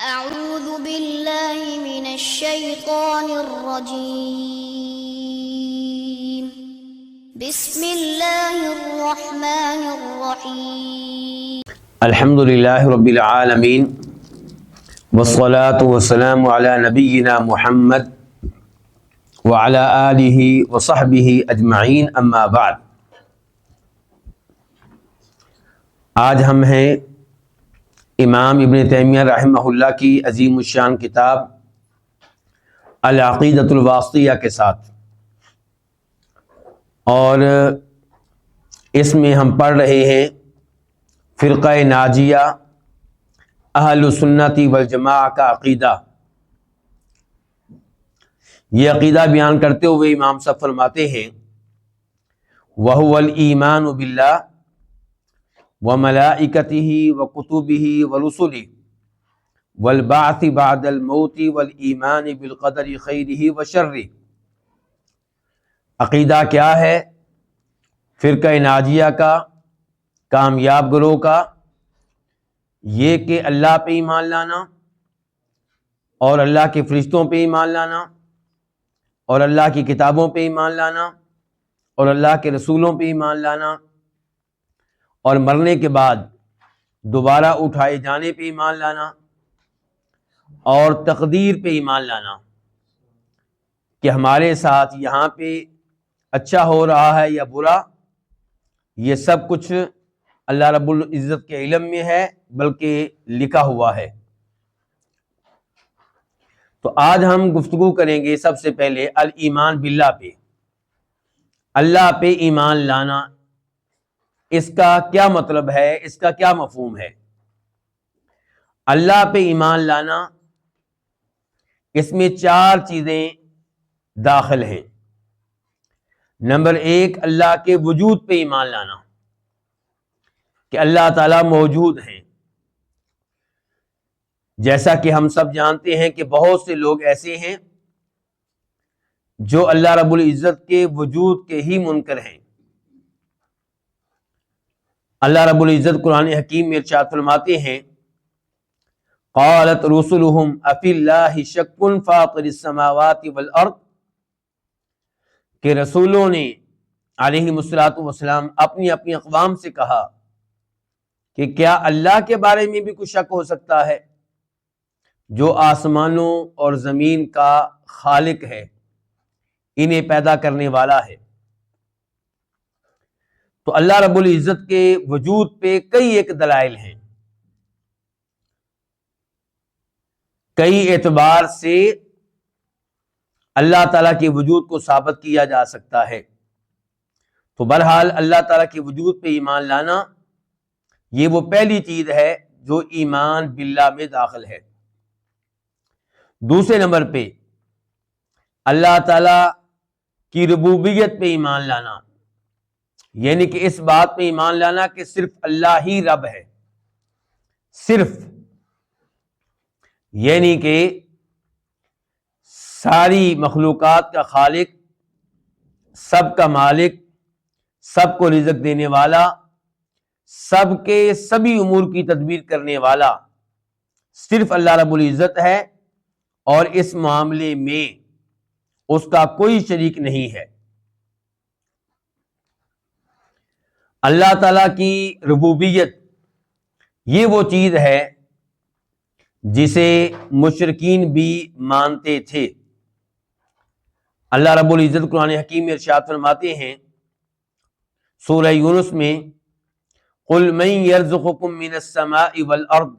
أعوذ بالله من الشيطان الرجيم بسم الله الرحمن الرحيم الحمد للہ رب العالمین والصلاة والسلام علی نبینا محمد وعلی آلہ وصحبہ اجمعین اما بعد۔ آج ہم ہیں امام ابن تیمیہ رحمہ اللہ کی عظیم الشان کتاب العقیدۃ الواسطیہ کے ساتھ، اور اس میں ہم پڑھ رہے ہیں فرقہ ناجیہ اہل سنت والجماعہ کا عقیدہ۔ یہ عقیدہ بیان کرتے ہوئے امام صاحب فرماتے ہیں وَهُوَ الْإِيمَانُ بِاللَّهِ وَمَلَائِكَتِهِ وَكُتُبِهِ وَرُسُلِهِ وَالْبَعْثِ بَعْدَ الْمَوْتِ وَالْإِيمَانِ بِالْقَدَرِ خَيْرِهِ وَشَرِّهِ۔ عقیدہ کیا ہے؟ فرقہ ناجیہ کا، کامیاب گروہ کا، یہ کہ اللہ پہ ایمان لانا، اور اللہ کے فرشتوں پہ ایمان لانا، اور اللہ کی کتابوں پہ ایمان لانا، اور اللہ کے رسولوں پہ ایمان لانا، اور مرنے کے بعد دوبارہ اٹھائے جانے پہ ایمان لانا، اور تقدیر پہ ایمان لانا کہ ہمارے ساتھ یہاں پہ اچھا ہو رہا ہے یا برا، یہ سب کچھ اللہ رب العزت کے علم میں ہے، بلکہ لکھا ہوا ہے۔ تو آج ہم گفتگو کریں گے سب سے پہلے الایمان باللہ پہ، اللہ پہ ایمان لانا، اس کا کیا مطلب ہے، اس کا کیا مفہوم ہے۔ اللہ پہ ایمان لانا، اس میں چار چیزیں داخل ہیں۔ نمبر ایک، اللہ کے وجود پہ ایمان لانا کہ اللہ تعالیٰ موجود ہیں۔ جیسا کہ ہم سب جانتے ہیں کہ بہت سے لوگ ایسے ہیں جو اللہ رب العزت کے وجود کے ہی منکر ہیں۔ اللہ رب العزت قرآن حکیم میں ارشاد فرماتے ہیں قالت رسلهم افی اللہ شک فاطر السماوات والارض، کہ رسولوں نے علیہم السلام اپنی اپنی اقوام سے کہا کہ کیا اللہ کے بارے میں بھی کچھ شک ہو سکتا ہے، جو آسمانوں اور زمین کا خالق ہے، انہیں پیدا کرنے والا ہے۔ تو اللہ رب العزت کے وجود پہ کئی ایک دلائل ہیں، کئی اعتبار سے اللہ تعالیٰ کے وجود کو ثابت کیا جا سکتا ہے۔ تو بہرحال اللہ تعالیٰ کے وجود پہ ایمان لانا، یہ وہ پہلی چیز ہے جو ایمان باللہ میں داخل ہے۔ دوسرے نمبر پہ اللہ تعالیٰ کی ربوبیت پہ ایمان لانا، یعنی کہ اس بات پہ ایمان لانا کہ صرف اللہ ہی رب ہے، صرف، یعنی کہ ساری مخلوقات کا خالق، سب کا مالک، سب کو رزق دینے والا، سب کے سبھی امور کی تدبیر کرنے والا صرف اللہ رب العزت ہے، اور اس معاملے میں اس کا کوئی شریک نہیں ہے۔ اللہ تعالیٰ کی ربوبیت یہ وہ چیز ہے جسے مشرکین بھی مانتے تھے۔ اللہ رب العزت قرآن حکیم میں ارشاد فرماتے ہیں سورہ یونس میں قُلْ مَنْ يَرْزُقُكُم مِّنَ السَّمَاءِ وَالْأَرْضِ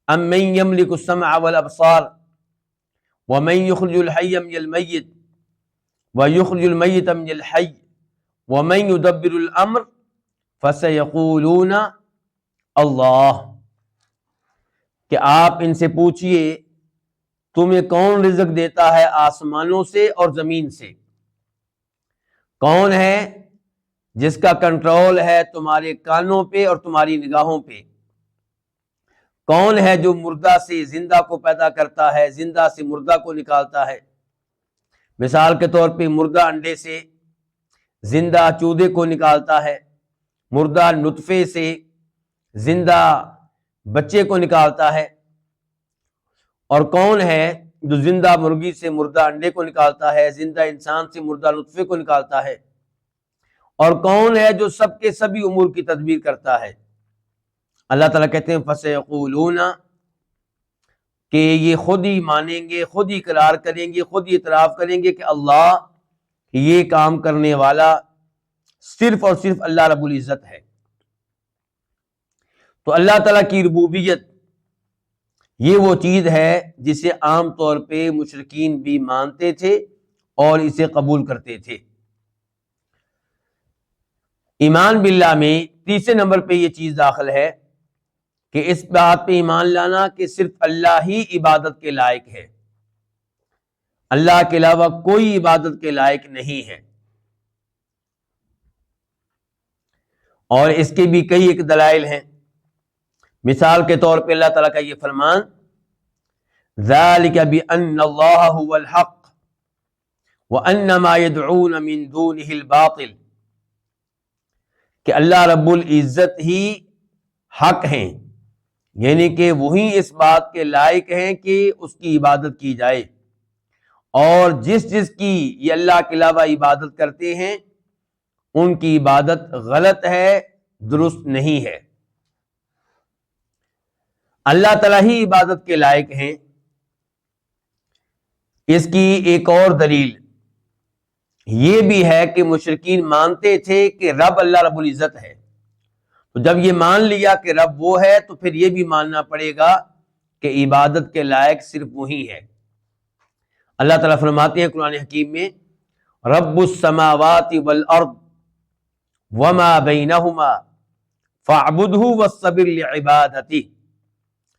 أَمَّن يَمْلِكُ السَّمْعَ وَالْأَبْصَارَ وَمَن يُخْرِجُ الْحَيَّ مِنَ الْمَيِّتِ وَيُخْرِجُ الْمَيِّتَ مِنَ الْحَيِّ وَمَن يُدَبِّرُ الْأَمْرَ فَسَيَقُولُونَ اللَّهُ، کہ آپ ان سے پوچھئے تمہیں کون رزق دیتا ہے آسمانوں سے اور زمین سے؟ کون ہے جس کا کنٹرول ہے تمہارے کانوں پہ اور تمہاری نگاہوں پہ؟ کون ہے جو مردہ سے زندہ کو پیدا کرتا ہے، زندہ سے مردہ کو نکالتا ہے؟ مثال کے طور پہ مردہ انڈے سے زندہ چودے کو نکالتا ہے، مردہ نطفے سے زندہ بچے کو نکالتا ہے۔ اور کون ہے جو زندہ مرغی سے مردہ انڈے کو نکالتا ہے، زندہ انسان سے مردہ نطفے کو نکالتا ہے، اور کون ہے جو سب کے سبھی امور کی تدبیر کرتا ہے؟ اللہ تعالیٰ کہتے ہیں فَسَيَقُولُونَ، کہ یہ خود ہی مانیں گے، خود ہی اقرار کریں گے، خود ہی اعتراف کریں گے کہ اللہ یہ کام کرنے والا صرف اور صرف اللہ رب العزت ہے۔ تو اللہ تعالیٰ کی ربوبیت یہ وہ چیز ہے جسے عام طور پہ مشرکین بھی مانتے تھے اور اسے قبول کرتے تھے۔ ایمان باللہ میں تیسرے نمبر پہ یہ چیز داخل ہے کہ اس بات پہ ایمان لانا کہ صرف اللہ ہی عبادت کے لائق ہے، اللہ کے علاوہ کوئی عبادت کے لائق نہیں ہے۔ اور اس کے بھی کئی ایک دلائل ہیں۔ مثال کے طور پہ اللہ تعالیٰ کا یہ فرمان ذَلِكَ بِأَنَّ اللَّهَ هُوَ الْحَقُّ وَأَنَّ مَا يَدْعُونَ مِن دُونِهِ الْبَاطِلُ، کہ اللہ رب العزت ہی حق ہیں، یعنی کہ وہی اس بات کے لائق ہیں کہ اس کی عبادت کی جائے، اور جس کی یہ اللہ کے علاوہ عبادت کرتے ہیں ان کی عبادت غلط ہے، درست نہیں ہے۔ اللہ تعالیٰ ہی عبادت کے لائق ہیں۔ اس کی ایک اور دلیل یہ بھی ہے کہ مشرکین مانتے تھے کہ رب اللہ رب العزت ہے، تو جب یہ مان لیا کہ رب وہ ہے تو پھر یہ بھی ماننا پڑے گا کہ عبادت کے لائق صرف وہی ہے۔ اللہ تعالیٰ فرماتے ہیں قرآن حکیم میں رب السماوات والارض وما بینہما فاعبدہ واصطبر لعبادتہ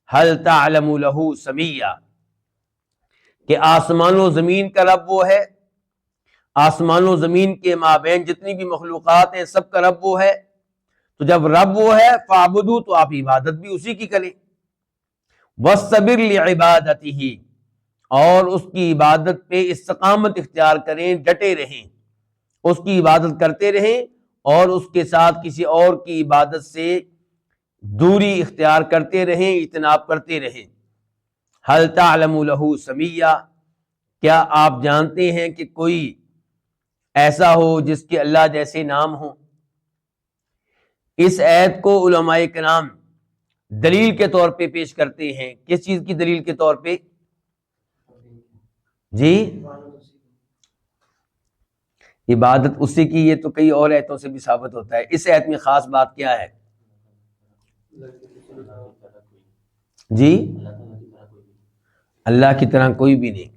هل تعلم له سمیا، کہ آسمان و زمین کا رب وہ ہے، آسمان و زمین کے مابین جتنی بھی مخلوقات ہیں سب کا رب وہ ہے، تو جب رب وہ ہے فاعبدہ تو آپ عبادت بھی اسی کی کریں، واصطبر لعبادتہ اور اس کی عبادت پہ استقامت اختیار کریں، ڈٹے رہیں، اس کی عبادت کرتے رہیں اور اس کے ساتھ کسی اور کی عبادت سے دوری اختیار کرتے رہیں، اجتناب کرتے رہیں۔ هل تعلم له سمیا، کیا آپ جانتے ہیں کہ کوئی ایسا ہو جس کے اللہ جیسے نام ہو؟ اس آیت کو علماء کرام دلیل کے طور پہ پیش کرتے ہیں۔ کس چیز کی دلیل کے طور پہ؟ جی عبادت اسی کی، یہ تو کئی اور آیتوں سے بھی ثابت ہوتا ہے۔ اس آیت میں خاص بات کیا ہے؟ جی اللہ کی طرح کوئی بھی نہیں۔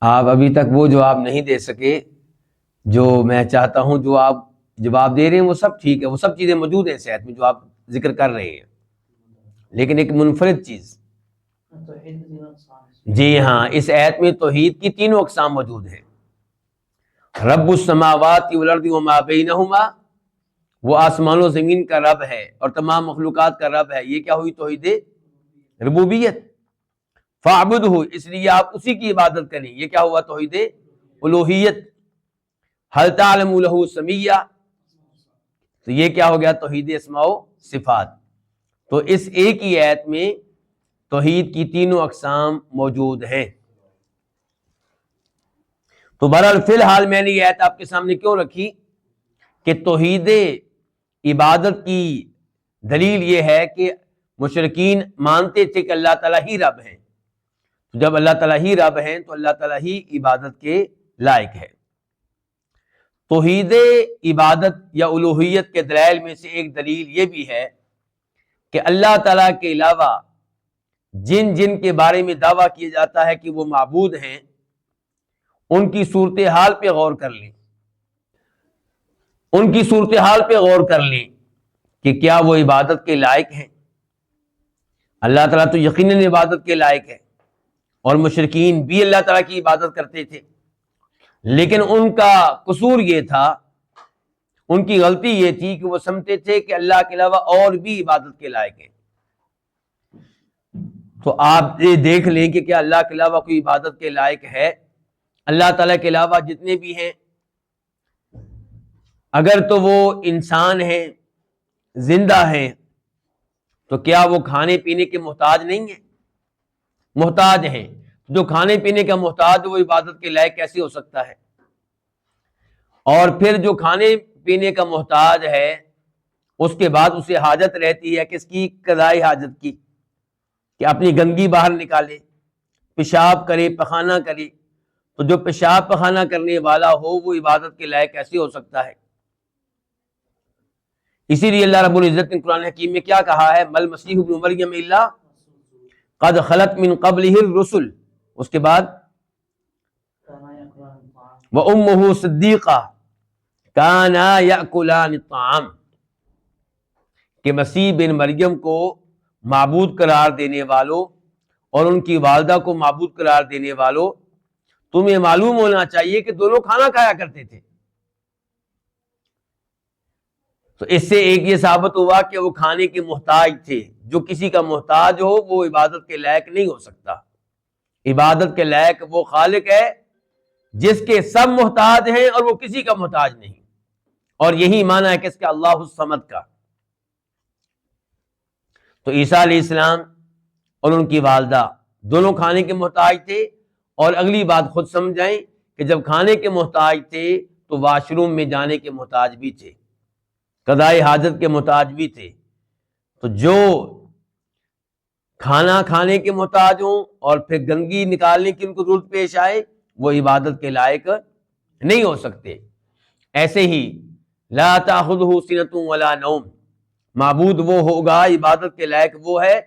آپ ابھی تک وہ جواب نہیں دے سکے جو میں چاہتا ہوں، جو آپ جواب دے رہے ہیں وہ سب ٹھیک ہے، وہ سب چیزیں موجود ہیں اس آیت میں جو آپ ذکر کر رہے ہیں، لیکن ایک منفرد چیز، جی ہاں، اس آیت میں توحید کی تینوں اقسام موجود ہیں۔ رب السماوات والارض وما بینہما، وہ آسمان و زمین کا رب ہے اور تمام مخلوقات کا رب ہے، یہ کیا ہوئی؟ توحید ربوبیت۔ فاعبدہ، اس لیے آپ اسی کی عبادت کریں، یہ کیا ہوا؟ توحید الوہیت۔ هل تعلم له سمیا، تو یہ کیا ہو گیا؟ توحید اسماء و صفات۔ تو اس ایک ہی آیت میں توحید کی تینوں اقسام موجود ہیں۔ تو بہرحال فی الحال میں نے یہ آیت آپ کے سامنے کیوں رکھی کہ توحید عبادت کی دلیل یہ ہے کہ مشرکین مانتے تھے کہ اللہ تعالیٰ ہی رب ہیں، تو جب اللہ تعالیٰ ہی رب ہیں تو اللہ تعالیٰ ہی عبادت کے لائق ہے۔ توحید عبادت یا الوہیت کے دلائل میں سے ایک دلیل یہ بھی ہے کہ اللہ تعالیٰ کے علاوہ جن جن کے بارے میں دعویٰ کیا جاتا ہے کہ وہ معبود ہیں، ان کی صورتحال پہ غور کر لیں، ان کی صورتحال پہ غور کر لیں کہ کیا وہ عبادت کے لائق ہیں۔ اللہ تعالیٰ تو یقیناً عبادت کے لائق ہے، اور مشرکین بھی اللہ تعالیٰ کی عبادت کرتے تھے، لیکن ان کا قصور یہ تھا، ان کی غلطی یہ تھی کہ وہ سمجھتے تھے کہ اللہ کے علاوہ اور بھی عبادت کے لائق ہیں۔ تو آپ یہ دیکھ لیں کہ کیا اللہ کے علاوہ کوئی عبادت کے لائق ہے؟ اللہ تعالیٰ کے علاوہ جتنے بھی ہیں، اگر تو وہ انسان ہیں، زندہ ہیں، تو کیا وہ کھانے پینے کے محتاج نہیں ہیں؟ محتاج ہیں۔ جو کھانے پینے کا محتاج وہ عبادت کے لائق کیسے ہو سکتا ہے؟ اور پھر جو کھانے پینے کا محتاج ہے اس کے بعد اسے حاجت رہتی ہے کس کی؟ قضائی حاجت کی، کہ اپنی گندگی باہر نکالے، پیشاب کرے، پخانہ کرے۔ تو جو پیشاب پخانہ کرنے والا ہو وہ عبادت کے لائق کیسے ہو سکتا ہے؟ اسی لیے اللہ رب العزت نے قرآن حکیم میں کیا کہا ہے؟ مل مسیح ابن مریم الا قد خلت من قبلہ الرسل، اس کے بعد وامہ صدیقہ کانا یاکلان الطعام، کہ مسیح بن مریم کو معبود قرار دینے والوں اور ان کی والدہ کو معبود قرار دینے والوں، تمہیں معلوم ہونا چاہیے کہ دونوں کھانا کھایا کرتے تھے۔ تو اس سے ایک یہ ثابت ہوا کہ وہ کھانے کے محتاج تھے۔ جو کسی کا محتاج ہو وہ عبادت کے لائق نہیں ہو سکتا۔ عبادت کے لائق وہ خالق ہے جس کے سب محتاج ہیں اور وہ کسی کا محتاج نہیں، اور یہی معنی ہے کس کا؟ اللہ الصمد کا۔ تو عیسیٰ علیہ السلام اور ان کی والدہ دونوں کھانے کے محتاج تھے، اور اگلی بات خود سمجھائیں کہ جب کھانے کے محتاج تھے تو واش روم میں جانے کے محتاج بھی تھے، قضائی حاجت کے محتاج بھی تھے۔ تو جو کھانا کھانے کے محتاج ہوں اور پھر گندگی نکالنے کی ان کو ضرورت پیش آئے وہ عبادت کے لائق نہیں ہو سکتے۔ ایسے ہی لا تأخذہ سنۃ ولا نوم، معبود وہ ہوگا، عبادت کے لائق وہ ہے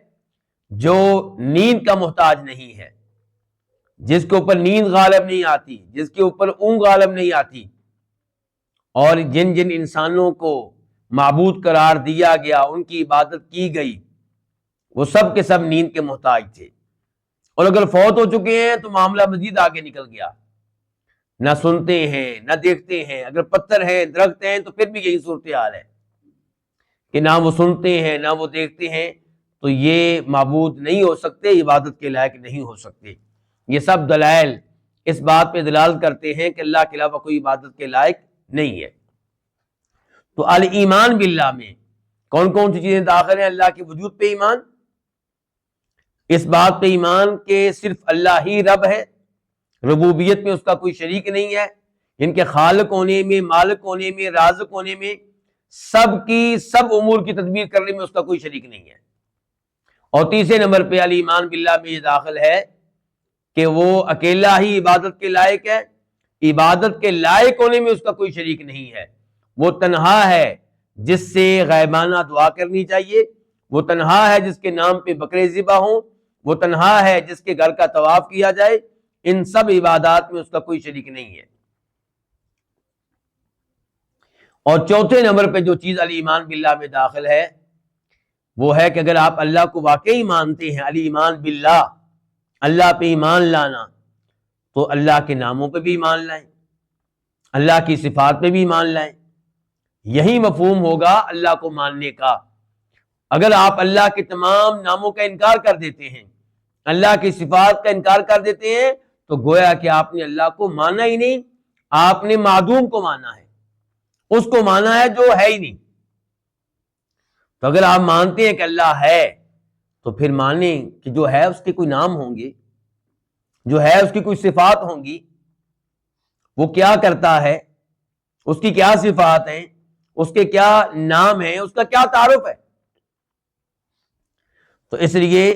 جو نیند کا محتاج نہیں ہے، جس کے اوپر نیند غالب نہیں آتی، جس کے اوپر اونگ غالب نہیں آتی۔ اور جن جن انسانوں کو معبود قرار دیا گیا، ان کی عبادت کی گئی، وہ سب کے سب نیند کے محتاج تھے، اور اگر فوت ہو چکے ہیں تو معاملہ مزید آگے نکل گیا۔ نہ سنتے ہیں نہ دیکھتے ہیں، اگر پتھر ہیں درخت ہیں تو پھر بھی یہی صورتحال ہے کہ نہ وہ سنتے ہیں نہ وہ دیکھتے ہیں، تو یہ معبود نہیں ہو سکتے، عبادت کے لائق نہیں ہو سکتے۔ یہ سب دلائل اس بات پہ دلالت کرتے ہیں کہ اللہ کے علاوہ کوئی عبادت کے لائق نہیں ہے۔ تو الایمان باللہ میں کون کون سی چیزیں داخل ہیں؟ اللہ کے وجود پہ ایمان، اس بات پہ ایمان کہ صرف اللہ ہی رب ہے، ربوبیت میں اس کا کوئی شریک نہیں ہے، ان کے خالق ہونے میں، مالک ہونے میں، رازق ہونے میں، سب امور کی تدبیر کرنے میں اس کا کوئی شریک نہیں ہے۔ اور تیسرے نمبر پہ الایمان باللہ میں یہ داخل ہے کہ وہ اکیلا ہی عبادت کے لائق ہے، عبادت کے لائق ہونے میں اس کا کوئی شریک نہیں ہے۔ وہ تنہا ہے جس سے غیبانہ دعا کرنی چاہیے، وہ تنہا ہے جس کے نام پہ بکرے ذبح ہوں، وہ تنہا ہے جس کے گھر کا طواف کیا جائے، ان سب عبادات میں اس کا کوئی شریک نہیں ہے۔ اور چوتھے نمبر پہ جو چیز الایمان باللہ میں داخل ہے وہ ہے کہ اگر آپ اللہ کو واقعی مانتے ہیں، الایمان باللہ، اللہ پہ ایمان لانا، تو اللہ کے ناموں پہ بھی ایمان لائیں، اللہ کی صفات پہ بھی ایمان لائیں۔ یہی مفہوم ہوگا اللہ کو ماننے کا۔ اگر آپ اللہ کے تمام ناموں کا انکار کر دیتے ہیں، اللہ کی صفات کا انکار کر دیتے ہیں، تو گویا کہ آپ نے اللہ کو مانا ہی نہیں، آپ نے معدوم کو مانا ہے، اس کو مانا ہے جو ہے ہی نہیں۔ تو اگر آپ مانتے ہیں کہ اللہ ہے تو پھر مانیں کہ جو ہے اس کے کوئی نام ہوں گے، جو ہے اس کی کوئی صفات ہوں گی، وہ کیا کرتا ہے، اس کی کیا صفات ہیں، اس کے کیا نام ہیں، اس کا کیا تعارف ہے۔ تو اس لیے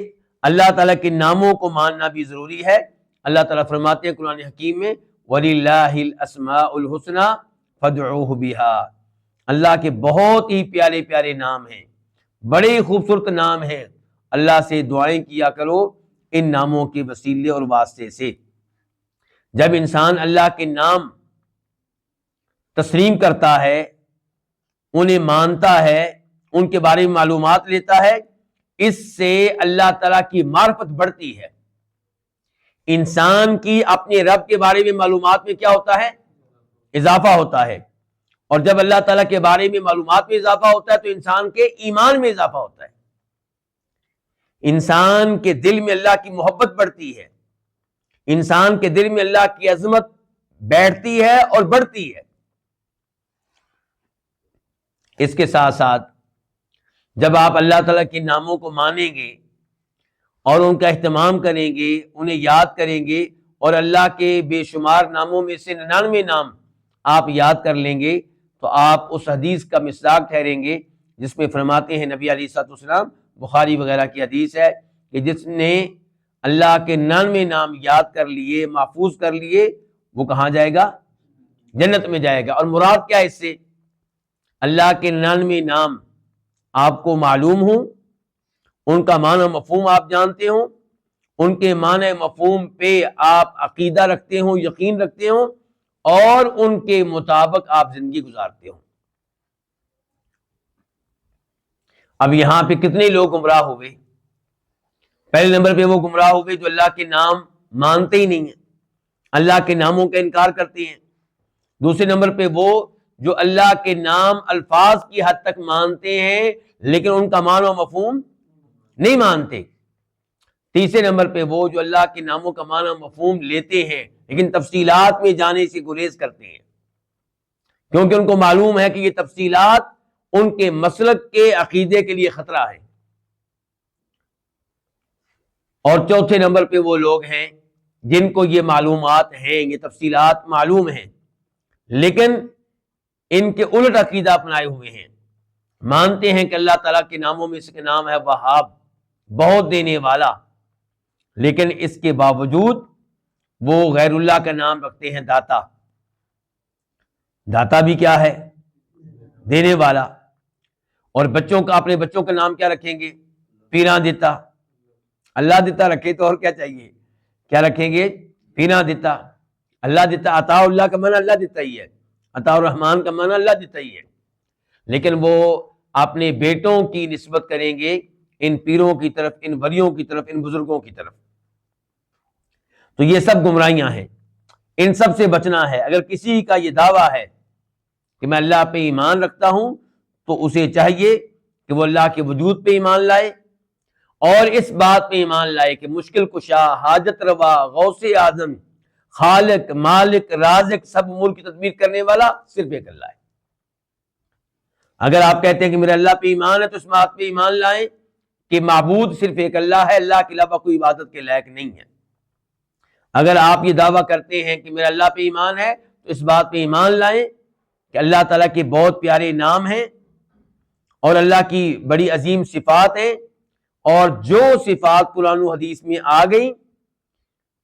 اللہ تعالیٰ کے ناموں کو ماننا بھی ضروری ہے۔ اللہ تعالیٰ فرماتے ہیں قرآن حکیم میں وَلِلَّهِ الْأَسْمَاءُ الْحُسْنَى فَادْعُوهُ بِهَا، اللہ کے بہت ہی پیارے پیارے نام ہیں، بڑے خوبصورت نام ہیں، اللہ سے دعائیں کیا کرو ان ناموں کے وسیلے اور واسطے سے۔ جب انسان اللہ کے نام تسلیم کرتا ہے، انہیں مانتا ہے، ان کے بارے میں معلومات لیتا ہے، اس سے اللہ تعالیٰ کی معرفت بڑھتی ہے۔ انسان کی اپنے رب کے بارے میں معلومات میں کیا ہوتا ہے؟ اضافہ ہوتا ہے، اور جب اللہ تعالیٰ کے بارے میں معلومات میں اضافہ ہوتا ہے تو انسان کے ایمان میں اضافہ ہوتا ہے، انسان کے دل میں اللہ کی محبت بڑھتی ہے، انسان کے دل میں اللہ کی عظمت بیٹھتی ہے اور بڑھتی ہے۔ اس کے ساتھ ساتھ جب آپ اللہ تعالیٰ کے ناموں کو مانیں گے اور ان کا اہتمام کریں گے، انہیں یاد کریں گے، اور اللہ کے بے شمار ناموں میں سے 99 نام آپ یاد کر لیں گے، تو آپ اس حدیث کا مصداق ٹھہریں گے جس میں فرماتے ہیں نبی علیہ الصلوۃ والسلام، بخاری وغیرہ کی حدیث ہے کہ جس نے اللہ کے 99 نام یاد کر لیے، محفوظ کر لیے، وہ کہاں جائے گا؟ جنت میں جائے گا۔ اور مراد کیا ہے اس سے؟ اللہ کے 99 نام آپ کو معلوم ہوں، ان کا معنی مفہوم آپ جانتے ہوں، ان کے معنی مفہوم پہ آپ عقیدہ رکھتے ہوں، یقین رکھتے ہوں، اور ان کے مطابق آپ زندگی گزارتے ہوں۔ اب یہاں پہ کتنے لوگ گمراہ ہوئے؟ پہلے نمبر پہ وہ گمراہ ہوئے جو اللہ کے نام مانتے ہی نہیں ہیں، اللہ کے ناموں کا انکار کرتے ہیں۔ دوسرے نمبر پہ وہ جو اللہ کے نام الفاظ کی حد تک مانتے ہیں لیکن ان کا معنی و مفہوم نہیں مانتے۔ تیسرے نمبر پہ وہ جو اللہ کے ناموں کا معنی و مفہوم لیتے ہیں لیکن تفصیلات میں جانے سے گریز کرتے ہیں، کیونکہ ان کو معلوم ہے کہ یہ تفصیلات ان کے مسلک کے عقیدے کے لیے خطرہ ہے۔ اور چوتھے نمبر پہ وہ لوگ ہیں جن کو یہ معلومات ہیں، یہ تفصیلات معلوم ہیں، لیکن ان کے الٹ عقیدہ اپنائے ہوئے ہیں، مانتے ہیں کہ اللہ تعالیٰ کے ناموں میں سے ایک نام ہے وہاب، بہت دینے والا، لیکن اس کے باوجود وہ غیر اللہ کا نام رکھتے ہیں داتا۔ داتا بھی کیا ہے؟ دینے والا۔ اور بچوں کا، اپنے بچوں کا نام کیا رکھیں گے؟ پیراں دیتا۔ اللہ دیتا رکھے تو اور کیا چاہیے؟ کیا رکھیں گے؟ پیراں دیتا۔ اللہ دیتا، عطا اللہ کا معنی اللہ دیتا ہی ہے، عطا الرحمان کا معنی اللہ دیتا ہی ہے، لیکن وہ اپنے بیٹوں کی نسبت کریں گے ان پیروں کی طرف، ان ولیوں کی طرف، ان بزرگوں کی طرف۔ تو یہ سب گمراہیاں ہیں، ان سب سے بچنا ہے۔ اگر کسی کا یہ دعویٰ ہے کہ میں اللہ پہ ایمان رکھتا ہوں تو اسے چاہیے کہ وہ اللہ کے وجود پہ ایمان لائے، اور اس بات پہ ایمان لائے کہ مشکل کشا، حاجت روا، غوث اعظم، خالق، مالک، رازق، سب امور کی تدبیر کرنے والا صرف ایک اللہ ہے۔ اگر آپ کہتے ہیں کہ میرا اللہ پہ ایمان ہے تو اس بات پہ ایمان لائیں کہ معبود صرف ایک اللہ ہے، اللہ کے علاوہ کوئی عبادت کے لائق نہیں ہے۔ اگر آپ یہ دعویٰ کرتے ہیں کہ میرا اللہ پہ ایمان ہے تو اس بات پہ ایمان لائیں کہ اللہ تعالیٰ کے بہت پیارے نام ہیں اور اللہ کی بڑی عظیم صفات ہیں، اور جو صفات قرآن و حدیث میں آ گئیں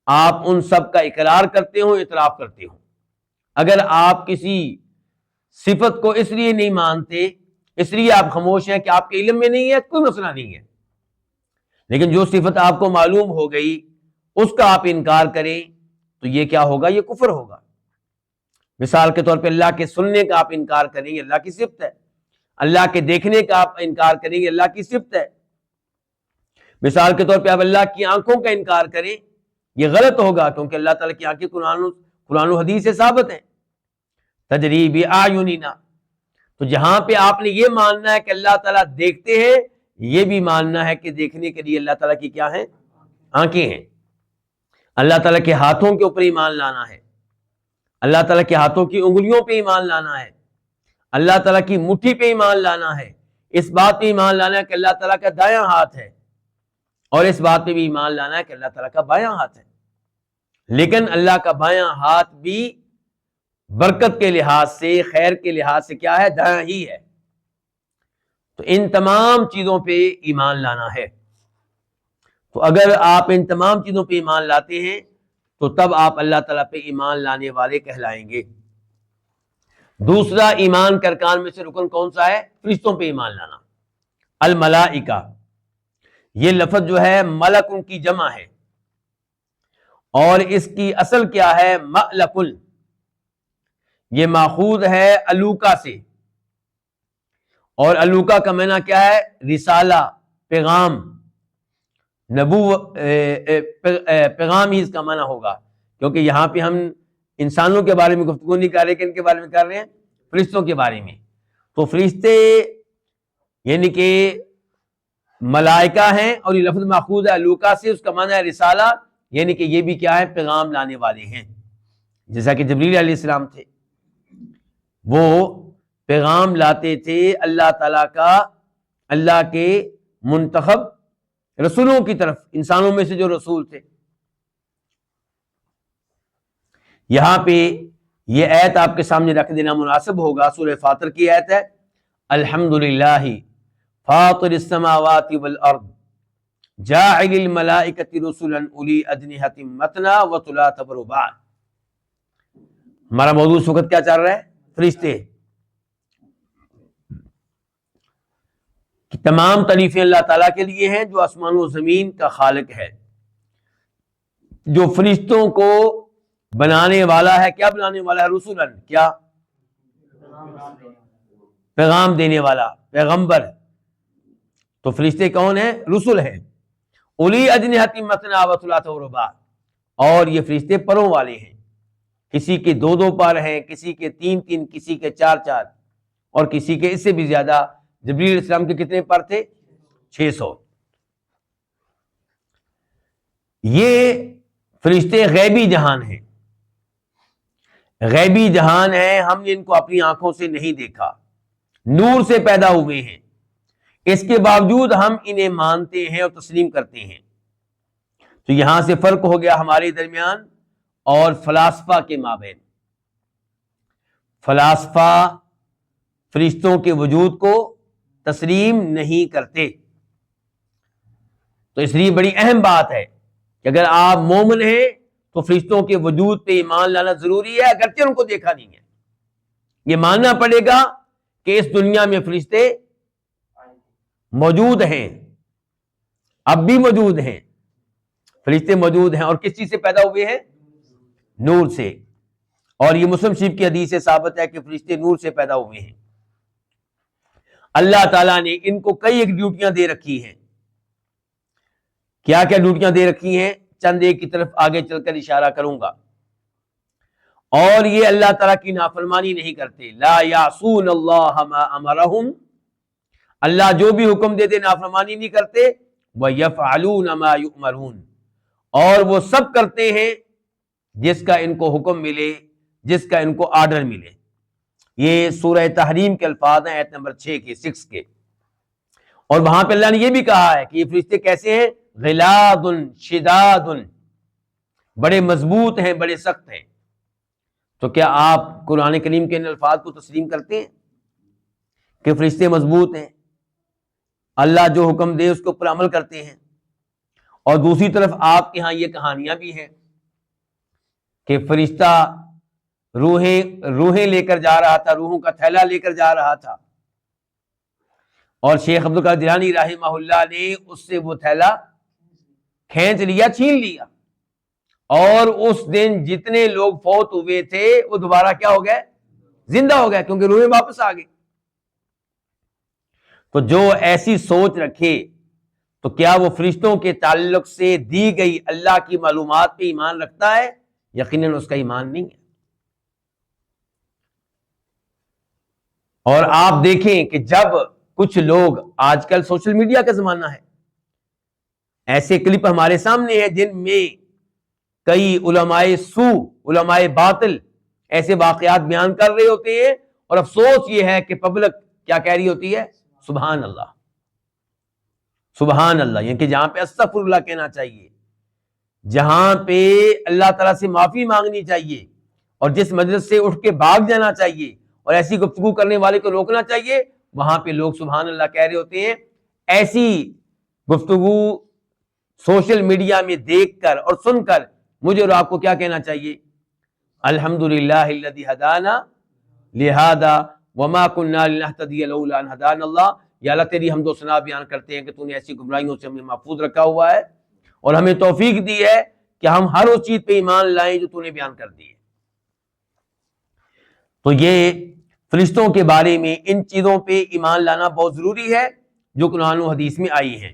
آپ ان سب کا اقرار کرتے ہوں، اعتراف کرتے ہوں۔ اگر آپ کسی صفت کو اس لیے نہیں مانتے، اس لیے آپ خاموش ہیں کہ آپ کے علم میں نہیں ہے، کوئی مسئلہ نہیں ہے، لیکن جو صفت آپ کو معلوم ہو گئی اس کا آپ انکار کریں تو یہ کیا ہوگا؟ یہ کفر ہوگا۔ مثال کے طور پہ اللہ کے سننے کا آپ انکار کریں گے، اللہ کی صفت ہے۔ اللہ کے دیکھنے کا آپ انکار کریں گے، اللہ کی صفت ہے۔ مثال کے طور پہ آپ اللہ کی آنکھوں کا انکار کریں، یہ غلط ہوگا، کیونکہ اللہ تعالیٰ کی آنکھیں قرآن و حدیث سے ثابت ہیں، تجری بِأَعْيُنِنَا۔ تو جہاں پہ آپ نے یہ ماننا ہے کہ اللہ تعالیٰ دیکھتے ہیں، یہ بھی ماننا ہے کہ دیکھنے کے لیے اللہ تعالیٰ کی کیا ہیں؟ آنکھیں ہیں۔ اللہ تعالیٰ کے ہاتھوں کے اوپر ایمان لانا ہے، اللہ تعالیٰ کے ہاتھوں کی انگلیوں پہ ایمان لانا ہے، اللہ تعالیٰ کی مٹھی پہ ایمان لانا ہے، اس بات پہ ایمان لانا ہے کہ اللہ تعالیٰ کا دایاں ہاتھ ہے، اور اس بات پہ بھی ایمان لانا ہے کہ اللہ تعالیٰ کا بایاں ہاتھ ہے۔ لیکن اللہ کا بایاں ہاتھ بھی برکت کے لحاظ سے، خیر کے لحاظ سے کیا ہے؟ دایاں ہی ہے۔ تو ان تمام چیزوں پہ ایمان لانا ہے۔ تو اگر آپ ان تمام چیزوں پہ ایمان لاتے ہیں تو تب آپ اللہ تعالیٰ پہ ایمان لانے والے کہلائیں گے۔ دوسرا ایمان کے ارکان میں سے رکن کون سا ہے؟ فرشتوں پہ ایمان لانا۔ الملائکہ، یہ لفظ جو ہے ملک ان کی جمع ہے، اور اس کی اصل کیا ہے؟ ملکل، یہ ماخوذ ہے الوکا سے، اور الوکا کا معنی کیا ہے؟ رسالہ، پیغام، پیغام ہی اس کا معنی ہوگا، کیونکہ یہاں پہ ہم انسانوں کے بارے میں گفتگو نہیں کر رہے، کہ ان کے بارے میں کر رہے ہیں، فرشتوں کے بارے میں۔ تو فرشتے یعنی کہ ملائکہ ہیں، اور یہ لفظ ماخوذ ہے الوکا سے، اس کا معنی ہے رسالہ، یعنی کہ یہ بھی کیا ہے؟ پیغام لانے والے ہیں۔ جیسا کہ جبریل علیہ السلام تھے، وہ پیغام لاتے تھے اللہ تعالیٰ کا اللہ کے منتخب رسولوں کی طرف، انسانوں میں سے جو رسول تھے۔ یہاں پہ یہ آیت آپ کے سامنے رکھ دینا مناسب ہوگا، سورہ فاطر کی آیت ہے، الحمدللہ فاطر السماوات والارض جاعل الملائکۃ رسلا اولی اجنحۃ مثنی وثلاث ورباع۔ ہمارا موضوع اس وقت کیا چل رہا ہے؟ فرشتے۔ تمام تعریفیں اللہ تعالیٰ کے لیے ہیں جو آسمان و زمین کا خالق ہے، جو فرشتوں کو بنانے والا ہے۔ کیا بنانے والا ہے؟ رسولن، کیا؟ پیغام دینے والا، پیغمبر۔ تو فرشتے کون ہیں؟ رسول ہیں۔ اولی اجنحۃ مثنی وثلاث ورباع، اور یہ فرشتے پروں والے ہیں، کسی کے 2 پر ہیں، کسی کے 3، کسی کے 4، اور کسی کے اس سے بھی زیادہ۔ جبریل علیہ السلام کے کتنے پر تھے؟ 600۔ یہ فرشتے غیبی جہان ہیں، غیبی جہان ہے، ہم نے ان کو اپنی آنکھوں سے نہیں دیکھا، نور سے پیدا ہوئے ہیں، اس کے باوجود ہم انہیں مانتے ہیں اور تسلیم کرتے ہیں۔ تو یہاں سے فرق ہو گیا ہمارے درمیان اور فلاسفہ کے مابین۔ فلاسفہ فرشتوں کے وجود کو تسلیم نہیں کرتے۔ تو اس لیے بڑی اہم بات ہے کہ اگر آپ مومن ہیں تو فرشتوں کے وجود پہ ایمان لانا ضروری ہے، اگرچہ ان کو دیکھا نہیں ہے۔ یہ ماننا پڑے گا کہ اس دنیا میں فرشتے موجود ہیں، اب بھی موجود ہیں، فرشتے موجود ہیں، اور کس چیز سے پیدا ہوئے ہیں؟ نور سے۔ اور یہ مسلم شریف کی حدیث سے ثابت ہے کہ فرشتے نور سے پیدا ہوئے ہیں۔ اللہ تعالیٰ نے ان کو کئی ایک ڈیوٹیاں دے رکھی ہیں۔ کیا کیا ڈیوٹیاں دے رکھی ہیں؟ چند ایک کی طرف آگے چل کر اشارہ کروں گا۔ اور یہ اللہ تعالیٰ کی نافرمانی نہیں کرتے، لا یعصون اللہ ما امرہم، اللہ جو بھی حکم دے دے نافرمانی نہیں کرتے، وَيَفْعَلُونَ مَا يُؤْمَرُونَ، اور وہ سب کرتے ہیں جس کا ان کو حکم ملے، جس کا ان کو آرڈر ملے۔ یہ سورہ تحریم کے الفاظ ہیں، آیت نمبر 6 کے۔ اور وہاں پہ اللہ نے یہ بھی کہا ہے کہ یہ فرشتے کیسے ہیں؟ غلاد شداد، بڑے مضبوط ہیں، بڑے سخت ہیں۔ تو کیا آپ قرآن کریم کے ان الفاظ کو تسلیم کرتے ہیں کہ فرشتے مضبوط ہیں، اللہ جو حکم دے اس کے اوپر عمل کرتے ہیں؟ اور دوسری طرف آپ کے ہاں یہ کہانیاں بھی ہیں کہ فرشتہ روحیں لے کر جا رہا تھا، روحوں کا تھیلا لے کر جا رہا تھا، اور شیخ عبدالقادر جیلانی رحمہ اللہ نے اس سے وہ تھیلا کھینچ لیا، چھین لیا، اور اس دن جتنے لوگ فوت ہوئے تھے وہ دوبارہ کیا ہو گئے؟ زندہ ہو گئے، کیونکہ روحیں واپس آ گئی۔ تو جو ایسی سوچ رکھے تو کیا وہ فرشتوں کے تعلق سے دی گئی اللہ کی معلومات پہ ایمان رکھتا ہے؟ یقیناً اس کا ایمان نہیں ہے۔ اور آپ دیکھیں کہ جب کچھ لوگ، آج کل سوشل میڈیا کا زمانہ ہے، ایسے کلپ ہمارے سامنے ہیں جن میں کئی علماء سو، علماء باطل ایسے واقعات بیان کر رہے ہوتے ہیں، اور افسوس یہ ہے کہ پبلک کیا کہہ رہی ہوتی ہے؟ سبحان اللہ، سبحان اللہ، یعنی کہ جہاں پہ استغفر اللہ کہنا چاہیے، جہاں پہ اللہ تعالیٰ سے معافی مانگنی چاہیے، اور جس مجلس سے اٹھ کے بھاگ جانا چاہیے اور ایسی گفتگو کرنے والے کو روکنا چاہیے، وہاں پہ لوگ سبحان اللہ کہہ رہے ہوتے ہیں۔ ایسی گفتگو سوشل میڈیا میں دیکھ کر اور سن کر مجھے اور آپ کو کیا کہنا چاہیے؟ الحمدللہ الذی ہدانا لہذا وما کننا لنہتدی لولا ان ہدانا اللہ۔ یا اللہ تیری حمد و ثنا بیان کرتے ہیں کہ تو نے ایسی گمراہیوں سے ہمیں محفوظ رکھا ہوا ہے اور ہمیں توفیق دی ہے کہ ہم ہر اس چیز پہ ایمان لائیں جو تو نے بیان کر دی ہے۔ تو یہ فرشتوں کے بارے میں ان چیزوں پہ ایمان لانا بہت ضروری ہے جو قرآن و حدیث میں آئی ہیں۔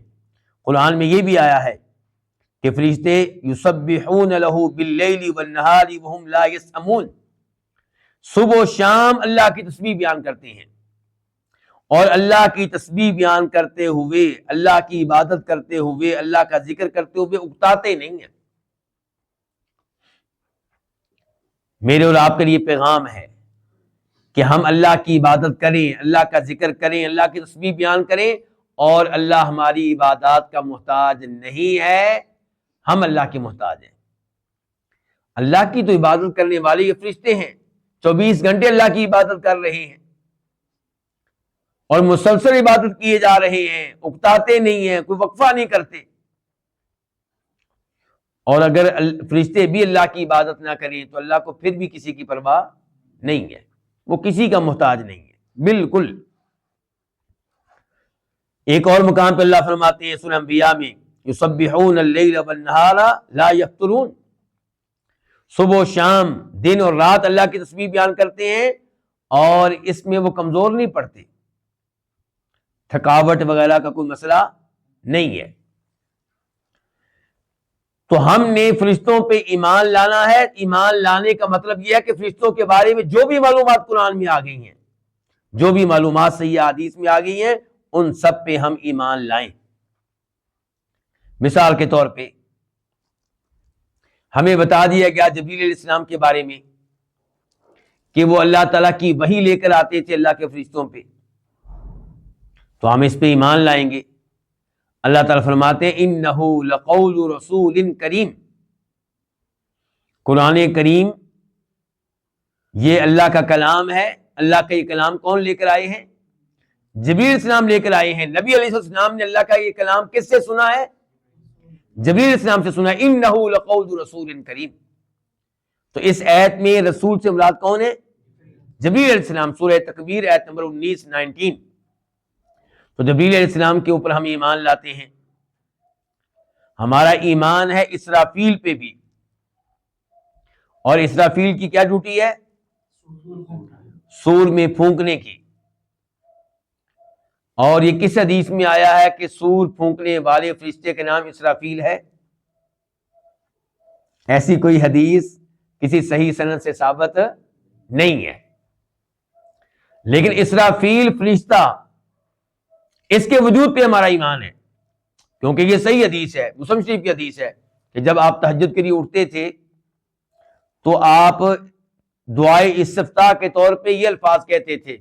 قرآن میں یہ بھی آیا ہے کہ فرشتے یسبحون لہ باللیل والنہار وہم لا یسأمون، صبح و شام اللہ کی تسبیح بیان کرتے ہیں، اور اللہ کی تسبیح بیان کرتے ہوئے، اللہ کی عبادت کرتے ہوئے، اللہ کا ذکر کرتے ہوئے اکتاتے نہیں ہیں۔ میرے اور آپ کے لیے پیغام ہے کہ ہم اللہ کی عبادت کریں، اللہ کا ذکر کریں، اللہ کی تسبیح بیان کریں، اور اللہ ہماری عبادات کا محتاج نہیں ہے، ہم اللہ کے محتاج ہیں۔ اللہ کی تو عبادت کرنے والے یہ فرشتے ہیں، 24 گھنٹے اللہ کی عبادت کر رہے ہیں اور مسلسل عبادت کیے جا رہے ہیں، اکتاتے نہیں ہیں، کوئی وقفہ نہیں کرتے۔ اور اگر فرشتے بھی اللہ کی عبادت نہ کریں تو اللہ کو پھر بھی کسی کی پرواہ نہیں ہے، وہ کسی کا محتاج نہیں ہے بالکل۔ ایک اور مقام پہ اللہ فرماتے ہیں سورہ انبیاء میں، یسبحون اللیل والنہار لا یفترون، صبح و شام، دن اور رات اللہ کی تسبیح بیان کرتے ہیں اور اس میں وہ کمزور نہیں پڑتے، تھکاوٹ وغیرہ کا کوئی مسئلہ نہیں ہے۔ تو ہم نے فرشتوں پہ ایمان لانا ہے۔ ایمان لانے کا مطلب یہ ہے کہ فرشتوں کے بارے میں جو بھی معلومات قرآن میں آ گئی ہیں، جو بھی معلومات صحیح حدیث میں آ گئی ہیں، ان سب پہ ہم ایمان لائیں۔ مثال کے طور پہ ہمیں بتا دیا گیا جبریل علیہ السلام کے بارے میں کہ وہ اللہ تعالیٰ کی وحی لے کر آتے تھے اللہ کے فرشتوں پہ، تو ہم اس پہ ایمان لائیں گے۔ اللہ تعالیٰ فرماتے ہیں انہ لقول رسول کریم، قرآن کریم یہ اللہ کا کلام ہے۔ اللہ کا یہ کلام کون لے کر آئے ہیں؟ جبریل علیہ السلام لے کر آئے ہیں۔ نبی علیہ السلام نے اللہ کا یہ کلام کس سے سنا ہے؟ جبریل علیہ السلام سے سنا ہے۔ انہ لقول رسول کریم، تو اس آیت میں رسول سے مراد کون ہے؟ جبریل علیہ السلام۔ سورہ تکویر آیت نمبر 19 تو جبریل علیہ السلام کے اوپر ہم ایمان لاتے ہیں۔ ہمارا ایمان ہے اسرافیل پہ بھی، اور اسرافیل کی کیا ڈیوٹی ہے؟ سور میں پھونکنے کی۔ اور یہ کس حدیث میں آیا ہے کہ سور پھونکنے والے فرشتے کا نام اسرافیل ہے؟ ایسی کوئی حدیث کسی صحیح سند سے ثابت نہیں ہے، لیکن اسرافیل فرشتہ، اس کے وجود پہ ہمارا ایمان ہے، کیونکہ یہ صحیح حدیث ہے، مسلم شریف کی حدیث ہے کہ جب آپ تہجد کے لیے اٹھتے تھے تو آپ دعائے استفتاح کے طور پہ یہ الفاظ کہتے تھے،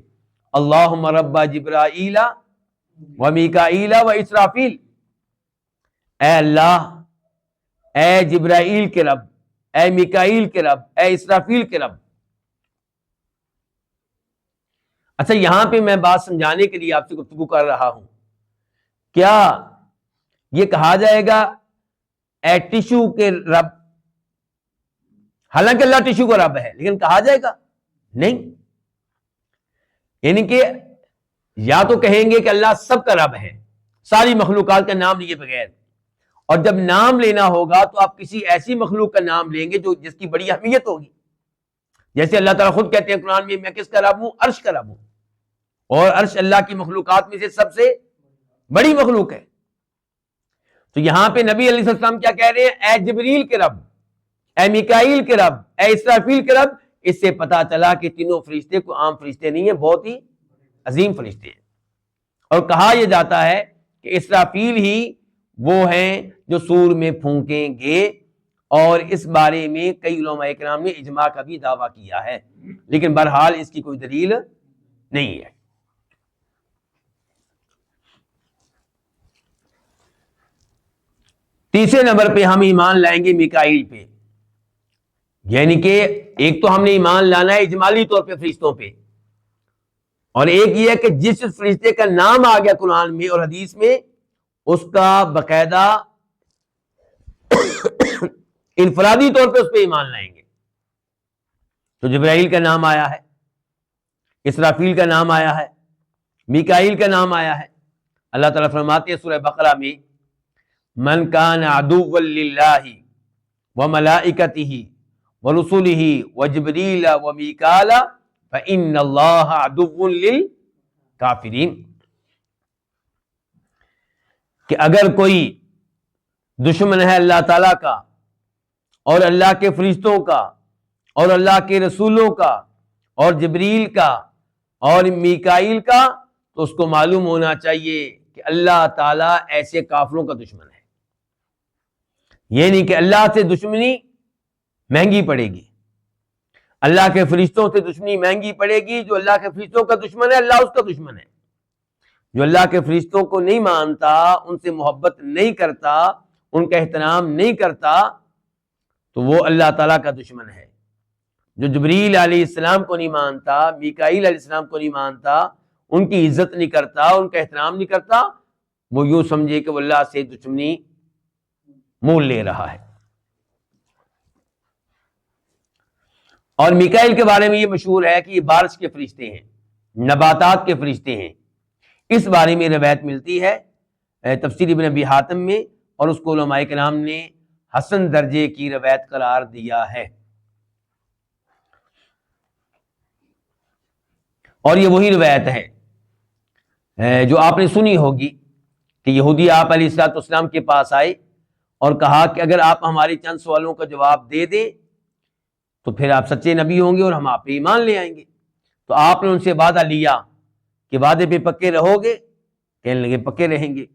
اللہم رب جبرائیل و میکائیل و اسرافیل، اے اللہ، اے جبرائیل کے رب، اے میکائیل کے رب، اے اسرافیل کے رب۔ اچھا، یہاں پہ میں بات سمجھانے کے لیے آپ سے گفتگو کر رہا ہوں، کیا یہ کہا جائے گا اے ٹشو کے رب؟ حالانکہ اللہ ٹشو کا رب ہے، لیکن کہا جائے گا نہیں۔ یعنی کہ یا تو کہیں گے کہ اللہ سب کا رب ہے، ساری مخلوقات کا نام لیے بغیر، اور جب نام لینا ہوگا تو آپ کسی ایسی مخلوق کا نام لیں گے جو جس کی بڑی اہمیت ہوگی، جیسے اللہ تعالیٰ خود کہتے ہیں قرآن میں کس کا رب ہوں؟ عرش کا رب ہوں، اور عرش اللہ کی مخلوقات میں سے سب سے بڑی مخلوق ہے۔ تو یہاں پہ نبی علیہ السلام کیا کہہ رہے ہیں؟ اے جبریل کے رب، اے میکائیل کے رب، اے اسرافیل کے رب۔ اس سے پتا چلا کہ تینوں فرشتے کو عام فرشتے نہیں ہیں، بہت ہی عظیم فرشتے ہیں۔ اور کہا یہ جاتا ہے کہ اسرافیل ہی وہ ہیں جو سور میں پھونکیں گے، اور اس بارے میں کئی علماء کرام نے اجماع کا بھی دعویٰ کیا ہے، لیکن بہرحال اس کی کوئی دلیل نہیں ہے۔ تیسرے نمبر پہ ہم ایمان لائیں گے میکائیل پہ، یعنی کہ ایک تو ہم نے ایمان لانا ہے اجمالی طور پہ فرشتوں پہ، اور ایک یہ ہے کہ جس فرشتے کا نام آ گیا قرآن میں اور حدیث میں، اس کا باقاعدہ انفرادی طور پہ اس پہ ایمان لائیں گے۔ تو جبرائیل کا نام آیا ہے، اسرافیل کا نام آیا ہے، میکائیل کا نام آیا ہے۔ اللہ تعالیٰ فرماتے ہیں سورہ بقرہ میں، من کان عدوا للہ وملائکتہ ورسلہ وجبریل ومیکال فإن اللہ عدو للکافرین، کہ اگر کوئی دشمن ہے اللہ تعالیٰ کا اور اللہ کے فرشتوں کا اور اللہ کے رسولوں کا اور جبریل کا اور میکائیل کا، تو اس کو معلوم ہونا چاہیے کہ اللہ تعالیٰ ایسے کافروں کا دشمن ہے۔ یہ نہیں کہ اللہ سے دشمنی مہنگی پڑے گی، اللہ کے فرشتوں سے دشمنی مہنگی پڑے گی۔ جو اللہ کے فرشتوں کا دشمن ہے، اللہ اس کا دشمن ہے۔ جو اللہ کے فرشتوں کو نہیں مانتا، ان سے محبت نہیں کرتا، ان کا احترام نہیں کرتا، تو وہ اللہ تعالیٰ کا دشمن ہے۔ جو جبریل علیہ السلام کو نہیں مانتا، میکائیل علیہ السلام کو نہیں مانتا، ان کی عزت نہیں کرتا، ان کا احترام نہیں کرتا، وہ یوں سمجھے کہ وہ اللہ سے دشمنی مول لے رہا ہے۔ اور میکائیل کے بارے میں یہ مشہور ہے کہ یہ بارش کے فرشتے ہیں، نباتات کے فرشتے ہیں۔ اس بارے میں روایت ملتی ہے تفسیر ابن ابی حاتم میں، اور اس کو علماء کرام نے حسن درجے کی روایت قرار دیا ہے۔ اور یہ وہی روایت ہے جو آپ نے سنی ہوگی کہ یہودی آپ علیہ الصلوۃ والسلام کے پاس آئے اور کہا کہ اگر آپ ہماری چند سوالوں کا جواب دے دیں تو پھر آپ سچے نبی ہوں گے اور ہم آپ پہ ایمان لے آئیں گے۔ تو آپ نے ان سے وعدہ لیا کہ وعدے پہ پکے رہو گے؟ کہنے لگے پکے رہیں گے۔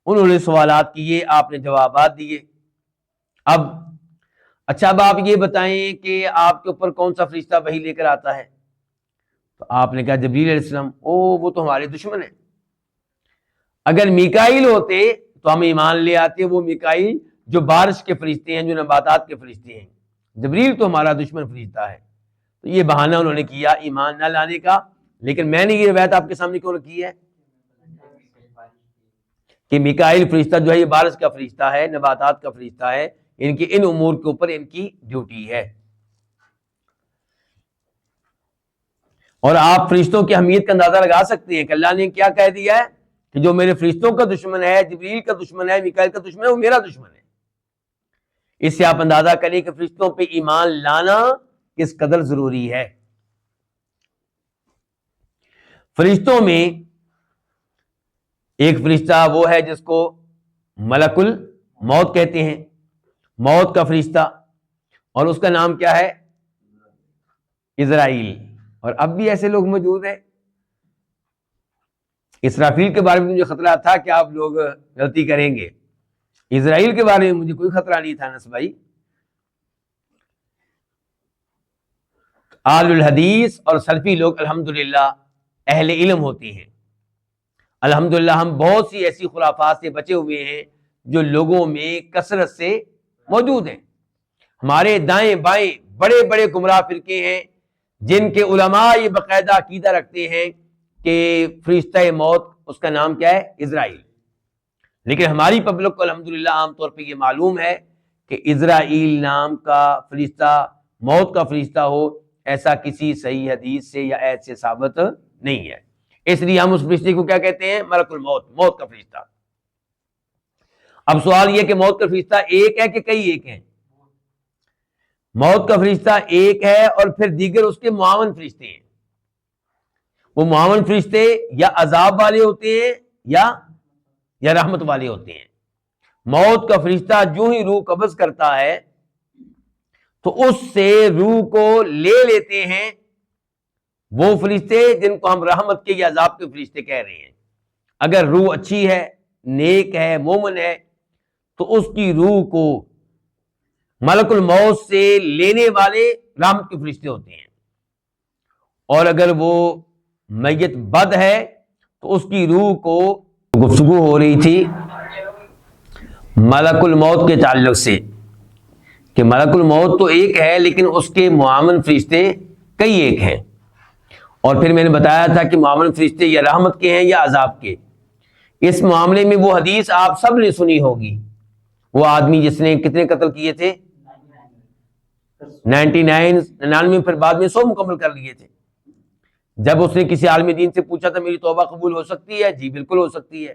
انہوں نے سوالات کیے، آپ نے جوابات دیے۔ اب آپ یہ بتائیں کہ آپ کے اوپر کون سا فرشتہ وحی لے کر آتا ہے؟ تو آپ نے کہا جبریل علیہ السلام۔ وہ تو ہمارے دشمن ہیں۔ اگر میکائیل ہوتے تو ہم ایمان لے آتے، وہ میکائیل جو بارش کے فرشتے ہیں، جو نباتات کے فرشتے ہیں۔ جبریل تو ہمارا دشمن فرشتہ ہے۔ تو یہ بہانہ انہوں نے کیا ایمان نہ لانے کا، لیکن میں نے یہ روایت آپ کے سامنے کیوں رکھی ہے کہ میکائیل فرشتہ جو ہے یہ بارش کا فرشتہ ہے، نباتات کا فرشتہ ہے، ان کی ان امور کے اوپر ان کی ڈیوٹی ہے۔ اور آپ فرشتوں کی اہمیت کا اندازہ لگا سکتے ہیں کہ اللہ نے کیا کہہ دیا ہے کہ جو میرے فرشتوں کا دشمن ہے، جبریل کا دشمن ہے، میکائیل کا دشمن ہے، وہ میرا دشمن ہے۔ اس سے آپ اندازہ کریں کہ فرشتوں پہ ایمان لانا کس قدر ضروری ہے۔ فرشتوں میں ایک فرشتہ وہ ہے جس کو ملک الموت کہتے ہیں، موت کا فرشتہ، اور اس کا نام کیا ہے؟ اسرائیل۔ اور اب بھی ایسے لوگ موجود ہیں۔ اسرافیل کے بارے میں مجھے خطرہ تھا کہ آپ لوگ غلطی کریں گے، اسرائیل کے بارے میں مجھے کوئی خطرہ نہیں تھا انس بھائی۔ اہل الحدیث اور سلفی لوگ الحمدللہ اہل علم ہوتے ہیں۔ الحمدللہ ہم بہت سی ایسی خرافات سے بچے ہوئے ہیں جو لوگوں میں کثرت سے موجود ہیں۔ ہمارے دائیں بائیں بڑے بڑے گمراہ فرقے ہیں جن کے علماء یہ باقاعدہ عقیدہ رکھتے ہیں کہ فرشتہ موت اس کا نام کیا ہے؟ اسرائیل۔ لیکن ہماری پبلک کو الحمدللہ عام طور پہ یہ معلوم ہے کہ اسرائیل نام کا فرشتہ موت کا فرشتہ ہو، ایسا کسی صحیح حدیث سے یا ایت سے ثابت نہیں ہے۔ اس لیے ہم اس فرشتے کو کیا کہتے ہیں؟ ملک الموت، موت کا فرشتہ۔ اب سوال یہ کہ موت کا فرشتہ ایک ہے کہ کئی ایک ہیں؟ موت کا فرشتہ ایک ہے، اور پھر دیگر اس کے معاون فرشتے ہیں۔ وہ معاون فرشتے یا عذاب والے ہوتے ہیں یا رحمت والے ہوتے ہیں۔ موت کا فرشتہ جو ہی روح قبض کرتا ہے تو اس سے روح کو لے لیتے ہیں وہ فرشتے جن کو ہم رحمت کے یا عذاب کے فرشتے کہہ رہے ہیں۔ اگر روح اچھی ہے، نیک ہے، مومن ہے، تو اس کی روح کو ملک الموت سے لینے والے رحمت کے فرشتے ہوتے ہیں، اور اگر وہ میت بد ہے تو اس کی روح کو گفتگو ہو رہی تھی ملک الموت کے تعلق سے کہ ملک الموت تو ایک ہے لیکن اس کے معاون فرشتے کئی ایک ہیں۔ اور پھر میں نے بتایا تھا کہ معاون فرشتے یا رحمت کے ہیں یا عذاب کے۔ اس معاملے میں وہ حدیث آپ سب نے سنی ہوگی، وہ آدمی جس نے کتنے قتل کیے تھے؟ 99، پھر بعد میں 100 مکمل کر لیے تھے۔ جب اس نے کسی عالم دین سے پوچھا تھا میری توبہ قبول ہو سکتی ہے؟ جی بالکل ہو سکتی ہے،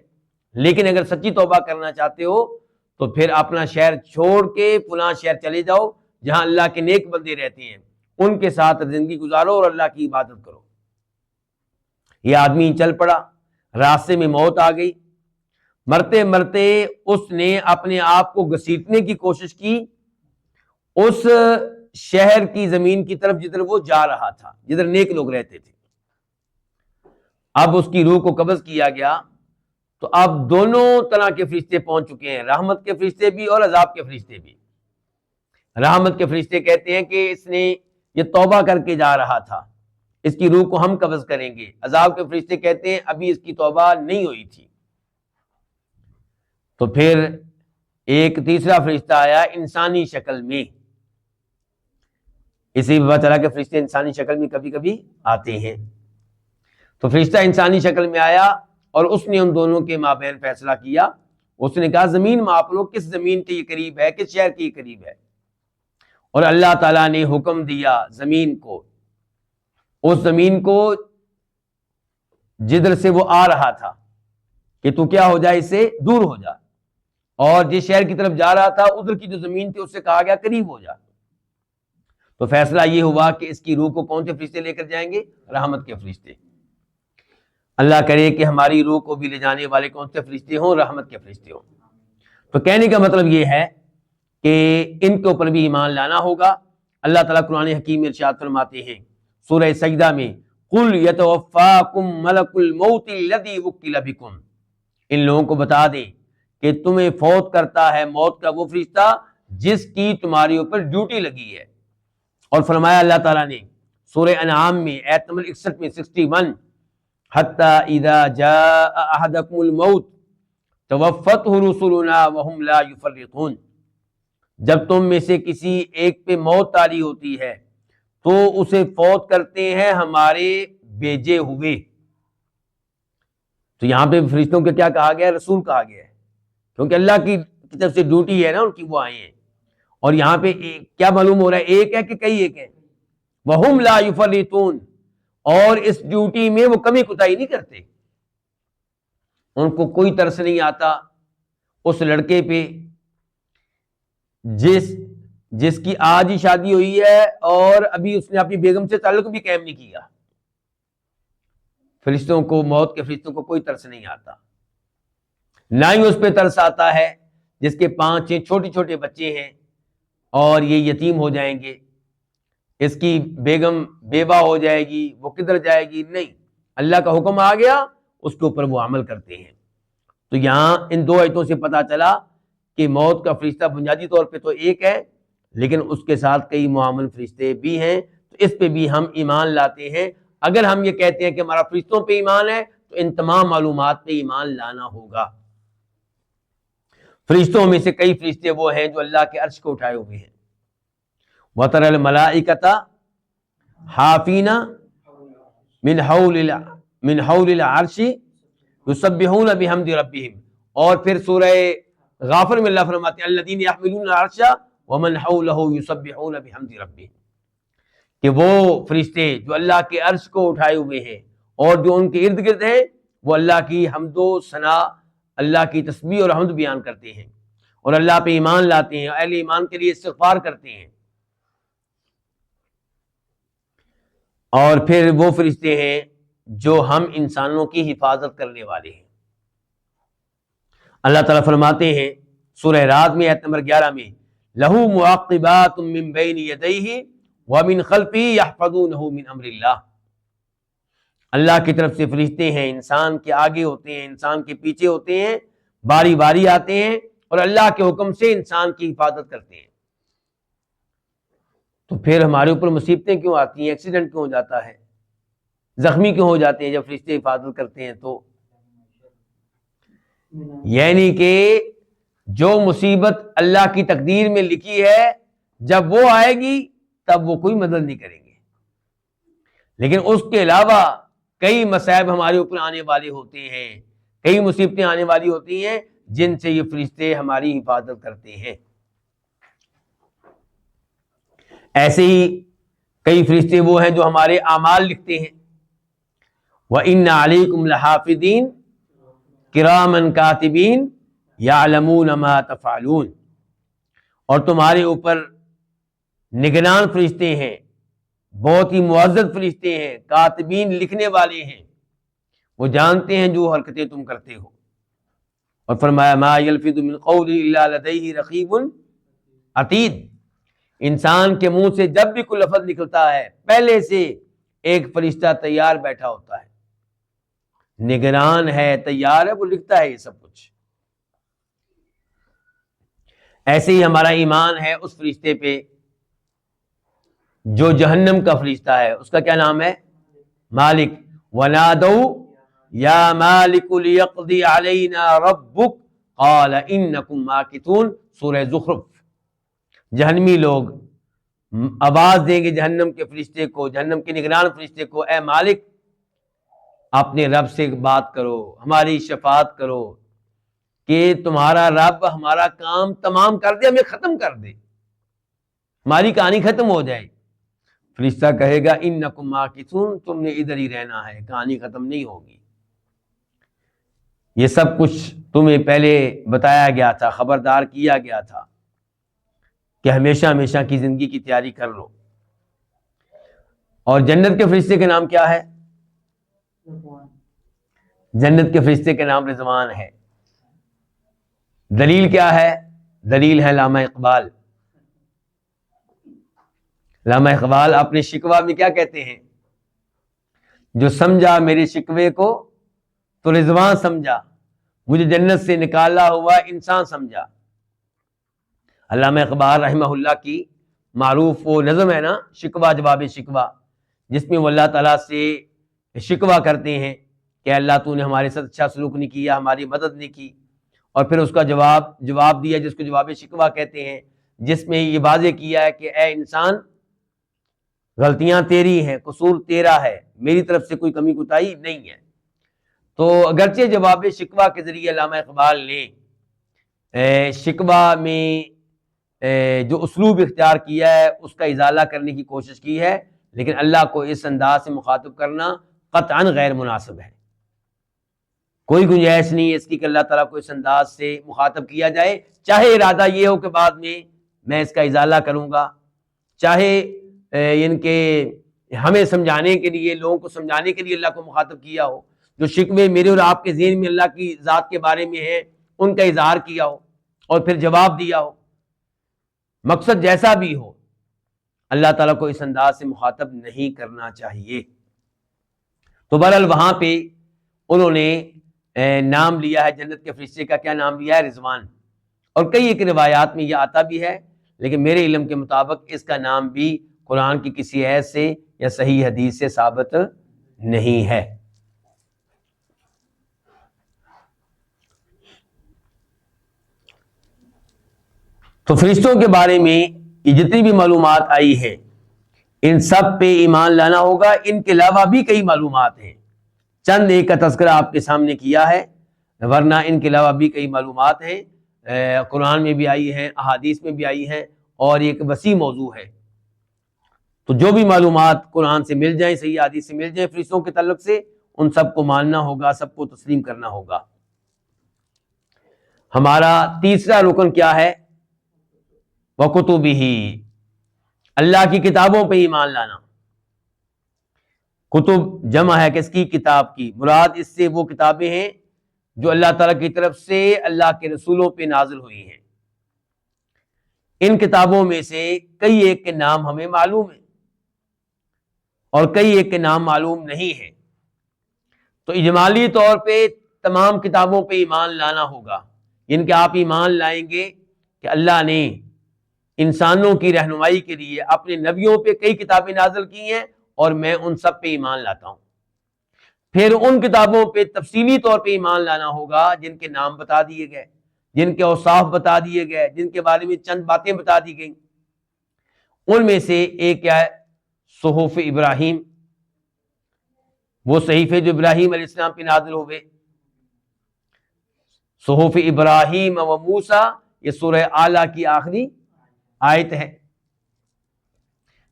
لیکن اگر سچی توبہ کرنا چاہتے ہو تو پھر اپنا شہر چھوڑ کے فلاں شہر چلے جاؤ جہاں اللہ کے نیک بندے رہتے ہیں، ان کے ساتھ زندگی گزارو اور اللہ کی عبادت کرو۔ یہ آدمی چل پڑا، راستے میں موت آ گئی، مرتے مرتے اس نے اپنے آپ کو گھسیٹنے کی کوشش کی اس شہر کی زمین کی طرف جدھر وہ جا رہا تھا، جدھر نیک لوگ رہتے تھے۔ اب اس کی روح کو قبض کیا گیا تو اب دونوں طرح کے فرشتے پہنچ چکے ہیں، رحمت کے فرشتے بھی اور عذاب کے فرشتے بھی۔ رحمت کے فرشتے کہتے ہیں کہ اس نے یہ توبہ کر کے جا رہا تھا، اس کی روح کو ہم قبض کریں گے۔ عذاب کے فرشتے کہتے ہیں ابھی اس کی توبہ نہیں ہوئی تھی۔ تو پھر ایک تیسرا فرشتہ آیا انسانی شکل میں۔ اسی پتہ چلا کہ فرشتے انسانی شکل میں کبھی کبھی آتے ہیں۔ تو فرشتہ انسانی شکل میں آیا اور اس نے ان دونوں کے مابین فیصلہ کیا۔ اس نے کہا زمین ماپ لو، کس زمین کے یہ قریب ہے، کس شہر کے یہ قریب ہے۔ اور اللہ تعالیٰ نے حکم دیا زمین کو، اس زمین کو جدھر سے وہ آ رہا تھا، کہ تو کیا ہو جائے، اس سے دور ہو جا، اور جس شہر کی طرف جا رہا تھا ادھر کی جو زمین تھی اس سے کہا گیا قریب ہو جا۔ تو فیصلہ یہ ہوا کہ اس کی روح کو کون سے فرشتے لے کر جائیں گے؟ رحمت کے فرشتے۔ اللہ کرے کہ ہماری روح کو بھی لے جانے والے کون سے فرشتے ہوں؟ رحمت کے فرشتے ہوں۔ تو کہنے کا مطلب یہ ہے کہ ان کے اوپر بھی ایمان لانا ہوگا۔ اللہ تعالیٰ قرآن حکیم میں ارشاد فرماتے ہیں سورہ سجدہ میں، قُلْ يَتَوَفَّاكُمْ مَلَكُ الْمَوْتِ الَّذِي وُكِّلَ بِكُمْ، ان لوگوں کو بتا دیں کہ تمہیں فوت کرتا ہے موت کا وہ فرشتہ جس کی تمہارے اوپر ڈیوٹی لگی ہے۔ اور فرمایا اللہ تعالیٰ نے سورہ انعام میں آیت نمبر 61 میں 61، حَتَّى إِذَا جَاءَ أَحَدَكُمُ الْمَوْتُ تَوَفَّتْهُ رُسُلُنَا وَهُمْ لَا يُفَرِّطُونَ، جب تم میں سے کسی ایک پہ موت طاری ہوتی ہے تو اسے فوت کرتے ہیں ہمارے بھیجے ہوئے۔ تو یہاں پہ فرشتوں کے کیا کہا گیا ہے؟ رسول کہا گیا ہے، کیونکہ اللہ کی طرف سے ڈیوٹی ہے نا ان کی، وہ آئے ہیں۔ اور یہاں پہ کیا معلوم ہو رہا ہے؟ ایک ہے کہ کئی ایک ہیں؟ وَهُمْ لَا يُفَرِّطُونَ، اور اس ڈیوٹی میں وہ کمی کوتاہی نہیں کرتے۔ ان کو کوئی ترس نہیں آتا اس لڑکے پہ جس کی آج ہی شادی ہوئی ہے اور ابھی اس نے اپنی بیگم سے تعلق بھی قائم نہیں کیا۔ فرشتوں کو، موت کے فرشتوں کو کوئی ترس نہیں آتا، نہ ہی اس پہ ترس آتا ہے جس کے 5-6 چھوٹے چھوٹے بچے ہیں اور یہ یتیم ہو جائیں گے، اس کی بیگم بیوہ ہو جائے گی، وہ کدھر جائے گی؟ نہیں، اللہ کا حکم آ گیا، اس کے اوپر وہ عمل کرتے ہیں۔ تو یہاں ان دو آیتوں سے پتہ چلا کہ موت کا فرشتہ بنیادی طور پہ تو ایک ہے، لیکن اس کے ساتھ کئی معاون فرشتے بھی ہیں، تو اس پہ بھی ہم ایمان لاتے ہیں۔ اگر ہم یہ کہتے ہیں کہ ہمارا فرشتوں پہ ایمان ہے تو ان تمام معلومات پہ ایمان لانا ہوگا۔ فرشتوں میں سے کئی فرشتے وہ ہیں جو اللہ کے عرش کو اٹھائے ہوئے ہیں۔ وَتَرَى الْمَلَائِكَةَ حَافِينَ مِنْ حَوْلِ الْعَرْشِ يُسَبِّحُونَ بِحَمْدِ رَبِّهِمْ، اور پھر سورہ غافر میں اللہ فرماتے ہیں الَّذِينَ يَحْمِلُونَ الْعَرْشَ وَمَنْ حَوْلَهُ يُسَبِّحُونَ بِحَمْدِ رَبِّهِمْ، کہ وہ فرشتے جو اللہ کے عرش کو اٹھائے ہوئے ہیں اور جو ان کے ارد گرد ہیں وہ اللہ کی حمد و ثنا، اللہ کی تسبیح اور حمد بیان کرتے ہیں اور اللہ پہ ایمان لاتے ہیں، اہل ایمان کے لیے استغفار کرتے ہیں۔ اور پھر وہ فرشتے ہیں جو ہم انسانوں کی حفاظت کرنے والے ہیں۔ اللہ تعالیٰ فرماتے ہیں سورہ رعد میں آیت نمبر 11 میں، لَهُ مُعَقِّبَاتٌ مِّن بَيْنِ يَدَيْهِ وَمِنْ خَلْفِهِ يَحْفَظُونَهُ مِنْ أَمْرِ اللَّهِ، اللہ کی طرف سے فرشتے ہیں، انسان کے آگے ہوتے ہیں، انسان کے پیچھے ہوتے ہیں، باری باری آتے ہیں اور اللہ کے حکم سے انسان کی حفاظت کرتے ہیں۔ تو پھر ہمارے اوپر مصیبتیں کیوں آتی ہیں، ایکسیڈنٹ کیوں ہو جاتا ہے، زخمی کیوں ہو جاتے ہیں جب فرشتے حفاظت کرتے ہیں؟ تو یعنی کہ جو مصیبت اللہ کی تقدیر میں لکھی ہے جب وہ آئے گی تب وہ کوئی مدد نہیں کریں گے، لیکن اس کے علاوہ کئی مصائب ہمارے اوپر آنے والے ہوتے ہیں، کئی مصیبتیں آنے والی ہوتی ہیں جن سے یہ فرشتے ہماری حفاظت کرتے ہیں۔ ایسے ہی کئی فرشتے وہ ہیں جو ہمارے اعمال لکھتے ہیں، وَإِنَّ عَلَيْكُمْ لَحَافِظِينَ کِرَامًا کاتبین یعلمون ما تفعلون، اور تمہارے اوپر نگران فرشتے ہیں، بہت ہی معزز فرشتے ہیں، کاتبین لکھنے والے ہیں، وہ جانتے ہیں جو حرکتیں تم کرتے ہو۔ اور فرمایا ما یلفظ من قول الا لدیہ رقیب عتید، انسان کے منہ سے جب بھی کوئی لفظ نکلتا ہے پہلے سے ایک فرشتہ تیار بیٹھا ہوتا ہے، نگران ہے، تیار ہے، وہ لکھتا ہے یہ سب کچھ۔ ایسے ہی ہمارا ایمان ہے اس فرشتے پہ جو جہنم کا فرشتہ ہے، اس کا کیا نام ہے؟ مالک ونادوا یا مالک لیقضی علینا ربک قال انکم ماکثون، سورہ زخرف۔ جہنمی لوگ آواز دیں گے جہنم کے فرشتے کو، جہنم کے نگران فرشتے کو، اے مالک اپنے رب سے بات کرو، ہماری شفاعت کرو کہ تمہارا رب ہمارا کام تمام کر دے، ہمیں ختم کر دے، ہماری کہانی ختم ہو جائے۔ فرشتہ کہے گا انکم ماکثون، تم نے ادھر ہی رہنا ہے، کہانی ختم نہیں ہوگی۔ یہ سب کچھ تمہیں پہلے بتایا گیا تھا، خبردار کیا گیا تھا کہ ہمیشہ ہمیشہ کی زندگی کی تیاری کر لو۔ اور جنت کے فرشتے کا نام کیا ہے؟ جنت کے فرشتے کا نام رضوان ہے۔ دلیل کیا ہے؟ دلیل ہے علامہ اقبال۔ علامہ اقبال اپنے شکوہ میں کیا کہتے ہیں؟ جو سمجھا میرے شکوے کو تو رضوان سمجھا، مجھے جنت سے نکالا ہوا انسان سمجھا۔ علامہ اقبال رحمہ اللہ کی معروف وہ نظم ہے نا، شکوہ جواب شکوہ، جس میں وہ اللہ تعالیٰ سے شکوہ کرتے ہیں کہ اللہ تو نے ہمارے ساتھ اچھا سلوک نہیں کیا، ہماری مدد نہیں کی، اور پھر اس کا جواب دیا جس کو جواب شکوہ کہتے ہیں، جس میں یہ واضح کیا ہے کہ اے انسان غلطیاں تیری ہیں، قصور تیرا ہے، میری طرف سے کوئی کمی کوتاہی نہیں ہے۔ تو اگرچہ جواب شکوہ کے ذریعے علامہ اقبال نے شکوہ میں جو اسلوب اختیار کیا ہے اس کا ازالہ کرنے کی کوشش کی ہے، لیکن اللہ کو اس انداز سے مخاطب کرنا قطعاً غیر مناسب ہے۔ کوئی گنجائش نہیں ہے اس کی کہ اللہ تعالیٰ کو اس انداز سے مخاطب کیا جائے، چاہے ارادہ یہ ہو کہ بعد میں اس کا ازالہ کروں گا، چاہے ان کے ہمیں سمجھانے کے لیے، لوگوں کو سمجھانے کے لیے اللہ کو مخاطب کیا ہو، جو شکوے میرے اور آپ کے ذہن میں اللہ کی ذات کے بارے میں ہیں ان کا اظہار کیا ہو اور پھر جواب دیا ہو، مقصد جیسا بھی ہو، اللہ تعالیٰ کو اس انداز سے مخاطب نہیں کرنا چاہیے۔ تو بہرحال وہاں پہ انہوں نے نام لیا ہے جنت کے فرشتے کا، کیا نام لیا ہے؟ رضوان۔ اور کئی ایک روایات میں یہ آتا بھی ہے، لیکن میرے علم کے مطابق اس کا نام بھی قرآن کی کسی آیت سے یا صحیح حدیث سے ثابت نہیں ہے۔ تو فرشتوں کے بارے میں یہ جتنی بھی معلومات آئی ہیں ان سب پہ ایمان لانا ہوگا۔ ان کے علاوہ بھی کئی معلومات ہیں، چند ایک کا تذکرہ آپ کے سامنے کیا ہے، ورنہ ان کے علاوہ بھی کئی معلومات ہیں، قرآن میں بھی آئی ہیں، احادیث میں بھی آئی ہیں، اور یہ ایک وسیع موضوع ہے۔ تو جو بھی معلومات قرآن سے مل جائیں، صحیح حدیث سے مل جائیں فرشتوں کے تعلق سے، ان سب کو ماننا ہوگا، سب کو تسلیم کرنا ہوگا۔ ہمارا تیسرا رکن کیا ہے؟ وَكُتُبِهِ، اللہ کی کتابوں پہ ایمان لانا۔ کتب جمع ہے کس کی؟ کتاب کی۔ مراد اس سے وہ کتابیں ہیں جو اللہ تعالیٰ کی طرف سے اللہ کے رسولوں پہ نازل ہوئی ہیں۔ ان کتابوں میں سے کئی ایک کے نام ہمیں معلوم ہیں اور کئی ایک کے نام معلوم نہیں ہیں۔ تو اجمالی طور پہ تمام کتابوں پہ ایمان لانا ہوگا، ان کے آپ ایمان لائیں گے کہ اللہ نے انسانوں کی رہنمائی کے لیے اپنے نبیوں پہ کئی کتابیں نازل کی ہیں اور میں ان سب پہ ایمان لاتا ہوں۔ پھر ان کتابوں پہ تفصیلی طور پہ ایمان لانا ہوگا جن کے نام بتا دیے گئے، جن کے اوصاف بتا دیے گئے، جن کے بارے میں چند باتیں بتا دی گئیں۔ ان میں سے ایک کیا ہے؟ صحف ابراہیم، وہ صحیفے جو ابراہیم علیہ السلام پہ نازل ہوئے۔ صحف ابراہیم و موسیٰ، یہ سورہ اعلیٰ کی آخری آیت ہے۔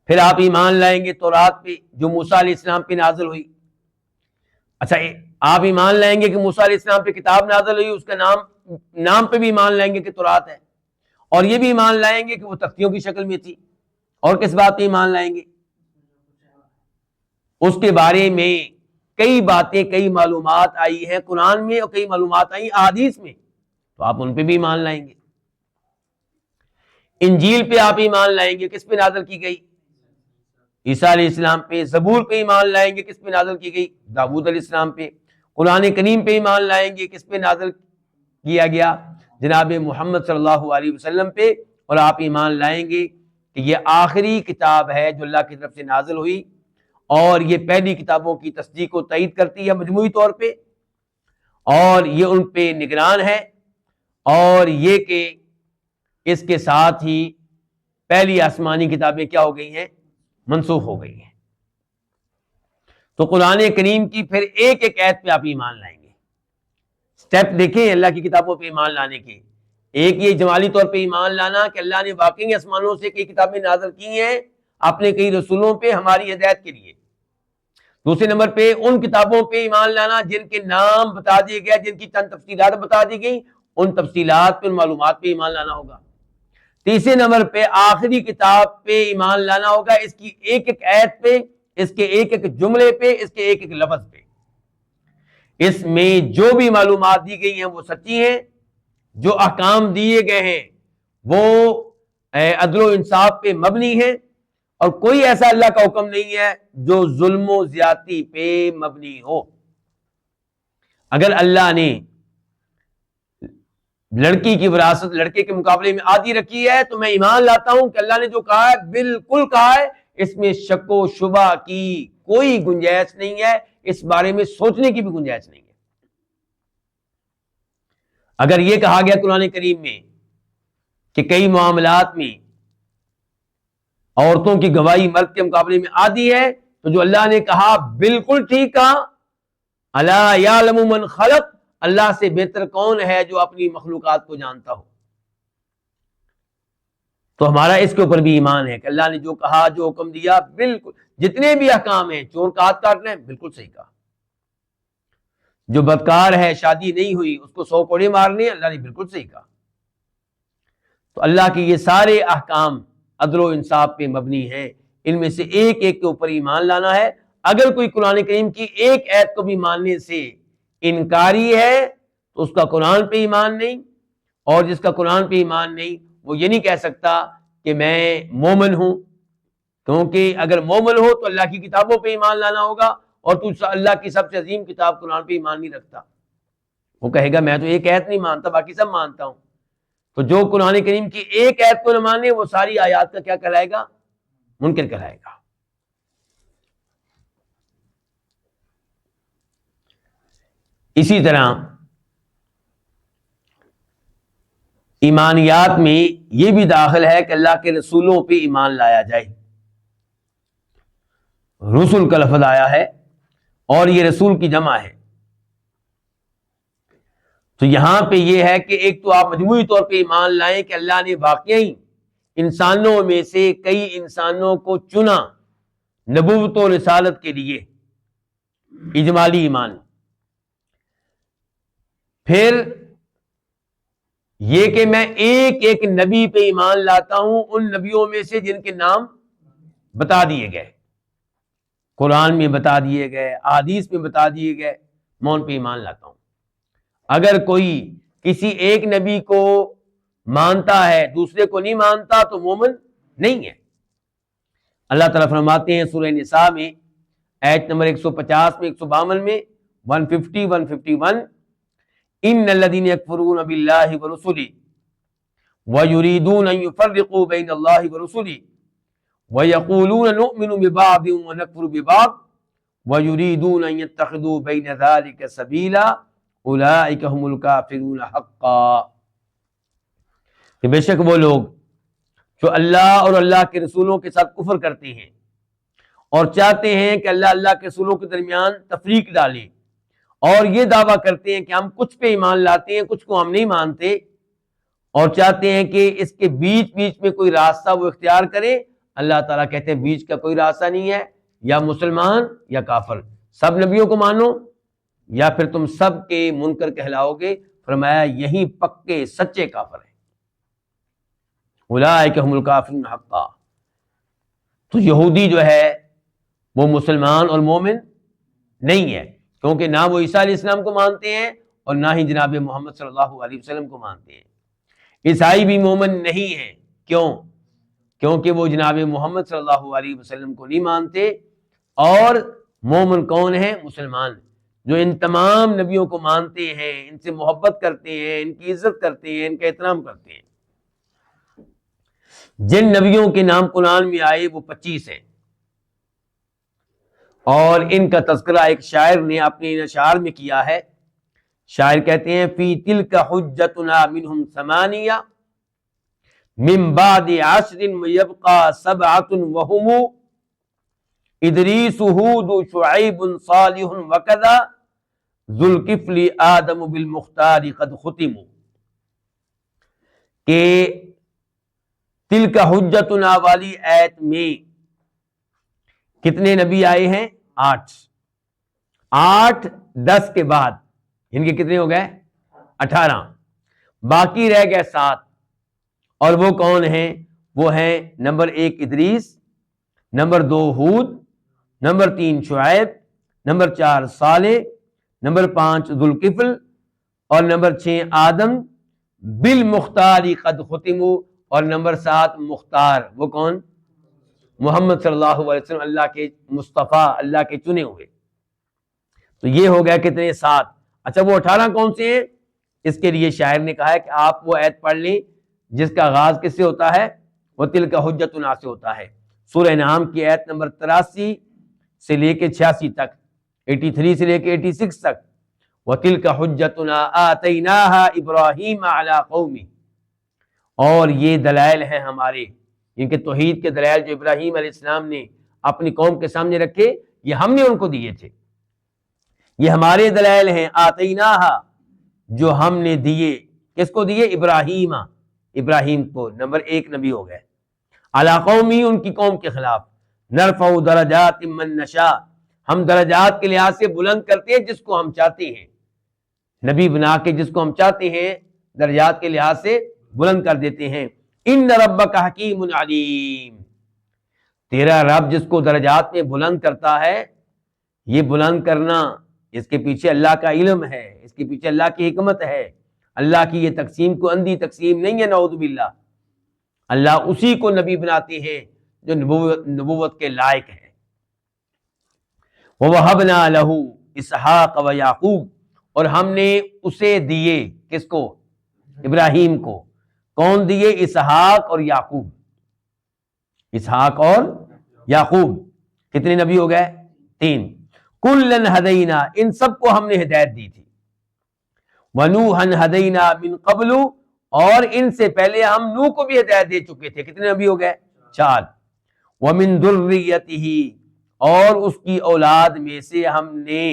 پھر آپ ایمان لائیں گے تورات پہ جو موسیٰ علیہ السلام پہ نازل ہوئی۔ اچھا، آپ ایمان لائیں گے کہ موسیٰ علیہ السلام پہ کتاب نازل ہوئی، اس کا نام پہ بھی ایمان لائیں گے کہ تورات ہے، اور یہ بھی ایمان لائیں گے کہ وہ تختیوں کی شکل میں تھی۔ اور کس بات پہ ایمان لائیں گے؟ اس کے بارے میں کئی باتیں، کئی معلومات آئی ہیں قرآن میں اور کئی معلومات آئی احادیث میں، تو آپ ان پہ بھی ایمان لائیں گے۔ انجیل پہ آپ ایمان لائیں گے، کس پہ نازل کی گئی؟ عیسیٰ علیہ السلام پہ۔ زبور پہ ایمان لائیں گے، کس پہ نازل کی گئی؟ داؤد علیہ السلام پہ۔ قرآن کریم پہ ایمان لائیں گے، کس پہ نازل کیا گیا؟ جناب محمد صلی اللہ علیہ وسلم پہ۔ اور آپ ایمان لائیں گے کہ یہ آخری کتاب ہے جو اللہ کی طرف سے نازل ہوئی، اور یہ پہلی کتابوں کی تصدیق و تائید کرتی ہے مجموعی طور پہ، اور یہ ان پہ نگران ہے، اور یہ کہ اس کے ساتھ ہی پہلی آسمانی کتابیں کیا ہو گئی ہیں؟ منسوخ ہو گئی ہیں۔ تو قرآن کریم کی پھر ایک ایک آیت پہ آپ ایمان لائیں گے۔ سٹیپ دیکھیں اللہ کی کتابوں پہ ایمان لانے کے۔ ایک یہ جمالی طور پہ ایمان لانا کہ اللہ نے واقعی آسمانوں سے کئی کتابیں نازل کی ہیں اپنے کئی رسولوں پہ ہماری ہدایت کے لیے۔ دوسرے نمبر پہ ان کتابوں پہ ایمان لانا جن کے نام بتا دیے گئے، جن کی چند تفصیلات بتا دی گئی، ان تفصیلات پہ، ان معلومات پہ ایمان لانا ہوگا۔ تیسرے نمبر پہ آخری کتاب پہ ایمان لانا ہوگا، اس کی ایک ایک آیت پہ، اس کے ایک ایک جملے پہ، اس کے ایک ایک لفظ پہ۔ اس میں جو بھی معلومات دی گئی ہیں وہ سچی ہیں، جو احکام دیے گئے ہیں وہ عدل و انصاف پہ مبنی ہیں، اور کوئی ایسا اللہ کا حکم نہیں ہے جو ظلم و زیادتی پہ مبنی ہو۔ اگر اللہ نے لڑکی کی وراثت لڑکے کے مقابلے میں آدھی رکھی ہے تو میں ایمان لاتا ہوں کہ اللہ نے جو کہا ہے بالکل کہا ہے، اس میں شک و شبہ کی کوئی گنجائش نہیں ہے، اس بارے میں سوچنے کی بھی گنجائش نہیں ہے۔ اگر یہ کہا گیا قرآن کریم میں کہ کئی معاملات میں عورتوں کی گواہی مرد کے مقابلے میں آدھی ہے، تو جو اللہ نے کہا بالکل ٹھیک کہا۔ الا یعلم من خلق، اللہ سے بہتر کون ہے جو اپنی مخلوقات کو جانتا ہو۔ تو ہمارا اس کے اوپر بھی ایمان ہے کہ اللہ نے جو کہا، جو حکم دیا، بالکل جتنے بھی احکام ہیں، چور کا ہاتھ کاٹنا ہے بالکل صحیح کہا، جو بدکار ہے شادی نہیں ہوئی اس کو 100 کوڑے مارنے، اللہ نے بالکل صحیح کہا۔ تو اللہ کے یہ سارے احکام عدل و انصاف پہ مبنی ہیں، ان میں سے ایک ایک کے اوپر ایمان لانا ہے۔ اگر کوئی قرآن کریم کی ایک آیت کو بھی ماننے سے انکاری ہے تو اس کا قرآن پہ ایمان نہیں، اور جس کا قرآن پہ ایمان نہیں وہ یہ نہیں کہہ سکتا کہ میں مومن ہوں، کیونکہ اگر مومن ہو تو اللہ کی کتابوں پہ ایمان لانا ہوگا، اور تو اللہ کی سب سے عظیم کتاب قرآن پہ ایمان نہیں رکھتا، وہ کہے گا میں تو ایک آیت نہیں مانتا، باقی سب مانتا ہوں۔ تو جو قرآن کریم کی ایک آیت کو نہ مانے وہ ساری آیات کا کیا کہلائے گا؟ منکر کہلائے گا۔ اسی طرح ایمانیات میں یہ بھی داخل ہے کہ اللہ کے رسولوں پہ ایمان لایا جائے۔ رسول کا لفظ آیا ہے اور یہ رسول کی جمع ہے، تو یہاں پہ یہ ہے کہ ایک تو آپ مجموعی طور پہ ایمان لائیں کہ اللہ نے واقعی انسانوں میں سے کئی انسانوں کو چنا نبوت و رسالت کے لیے، اجمالی ایمان۔ پھر یہ کہ میں ایک ایک نبی پہ ایمان لاتا ہوں، ان نبیوں میں سے جن کے نام بتا دیے گئے، قرآن میں بتا دیے گئے، احادیث میں بتا دیے گئے، میں ان پہ ایمان لاتا ہوں۔ اگر کوئی کسی ایک نبی کو مانتا ہے دوسرے کو نہیں مانتا تو مومن نہیں ہے۔ اللہ تعالیٰ فرماتے ہیں سورہ نساء میں آیت نمبر 150 میں، 152 میں، 150 151، ان الذین یکفرون باللہ ورسلہ ویریدون ان یفرقوا بین اللہ ورسلہ ویقولون نؤمن ببعض ونکفر ببعض ویریدون ان یتخذوا بین ذلک سبیلا اولئک هم الکافرون حقا، کہ بے شک وہ لوگ جو اللہ اور اللہ کے رسولوں کے ساتھ کفر کرتے ہیں اور چاہتے ہیں کہ اللہ کے رسولوں کے درمیان تفریق ڈالیں، اور یہ دعویٰ کرتے ہیں کہ ہم کچھ پہ ایمان لاتے ہیں کچھ کو ہم نہیں مانتے، اور چاہتے ہیں کہ اس کے بیچ میں کوئی راستہ وہ اختیار کرے، اللہ تعالیٰ کہتے ہیں بیچ کا کوئی راستہ نہیں ہے، یا مسلمان یا کافر، سب نبیوں کو مانو یا پھر تم سب کے منکر کہلاؤ گے۔ فرمایا یہی پکے سچے کافر ہیں، اولئک هم الکافرون حقا۔ تو یہودی جو ہے وہ مسلمان اور مومن نہیں ہے، کیونکہ نہ وہ عیسیٰ علیہ السلام کو مانتے ہیں اور نہ ہی جناب محمد صلی اللہ علیہ وسلم کو مانتے ہیں۔ عیسائی بھی مومن نہیں ہے، کیوں؟ کیونکہ وہ جناب محمد صلی اللہ علیہ وسلم کو نہیں مانتے، اور مومن کون ہیں؟ مسلمان، جو ان تمام نبیوں کو مانتے ہیں، ان سے محبت کرتے ہیں، ان کی عزت کرتے ہیں، ان کا احترام کرتے ہیں۔ جن نبیوں کے نام قرآن میں آئے وہ 25 ہیں، اور ان کا تذکرہ ایک شاعر نے اپنے اشعار میں کیا ہے. شاعر کہتے ہیں فی تلک حجتنا منہم ثمانیہ من بعد عشر یبقى سبعۃ وهم ادریس ہود شعیب صالح وکذا ذو الکفل آدم بالمختار قد ختموا. کہ تلک حجتنا والی آیت میں کتنے نبی آئے ہیں؟ 8. 8 10 کے بعد ان کے کتنے ہو گئے؟ 18. باقی رہ گئے 7. اور وہ کون ہیں؟ وہ ہیں نمبر 1 ادریس، نمبر 2 ہود، نمبر 3 شعیب، نمبر 4 صالح، نمبر 5 ذوالکفل، اور نمبر 6 آدم بالمختار قد ختموا، اور نمبر 7 مختار. وہ کون؟ محمد صلی اللہ علیہ وسلم، اللہ کے مصطفیٰ، اللہ کے چنے ہوئے. تو یہ ہو گیا کتنے؟ 7. اچھا وہ 18 کون سے ہیں؟ اس کے لیے شاعر نے کہا ہے کہ آپ وہ آیت پڑھ لیں جس کا آغاز کس سے ہوتا ہے؟ وہ تلک حجتنا سے ہوتا ہے. سورہ انعام کی آیت نمبر 83 سے لے کے 86 تک، 83 سے لے کے 86 تک. وَتِلْكَ حُجَّتُنَا آتَيْنَاهَا إِبْرَاهِيمَ عَلَىٰ قَوْمِهِ، اور یہ دلائل ہیں ہمارے، ان کے توحید کے دلائل جو ابراہیم علیہ السلام نے اپنی قوم کے سامنے رکھے، یہ ہم نے ان کو دیے تھے. یہ ہمارے دلائل ہیں. آتَيْنَاهَا جو ہم نے دیے. کس کو دیے؟ ابراہیم کو. نمبر 1 نبی ہو گئے. عَلَىٰ قَوْمِهِ ان کی قوم کے خلاف. نَرْفَعُ دَرَجَاتٍ مَّن نَّشَاءُ ہم درجات کے لحاظ سے بلند کرتے ہیں جس کو ہم چاہتے ہیں. نبی بنا کے جس کو ہم چاہتے ہیں درجات کے لحاظ سے بلند کر دیتے ہیں. ان ربک حکیم علیم، تیرا رب جس کو درجات میں بلند کرتا ہے، یہ بلند کرنا اس کے پیچھے اللہ کا علم ہے، اس کے پیچھے اللہ کی حکمت ہے. اللہ کی یہ تقسیم کو اندھی تقسیم نہیں ہے، نعوذ باللہ. اللہ اسی کو نبی بناتے ہیں جو نبوت کے لائق ہے. وَوَهَبْنَا لَهُ اسحاق وَيَعْقُوب اور ہم نے اسے دیے. کس کو؟ ابراہیم کو. کون دیے؟ اسحاق اور یعقوب. اسحاق اور یعقوب. کتنے نبی ہو گئے؟ 3. کُلًّا ہدینا ان سب کو ہم نے ہدایت دی تھی. وَنُوحًا ہدینا من قبل اور ان سے پہلے ہم نوح کو بھی ہدایت دے چکے تھے. کتنے نبی ہو گئے؟ 4. وَمِن ذُرِّيَّتِهِ اور اس کی اولاد میں سے ہم نے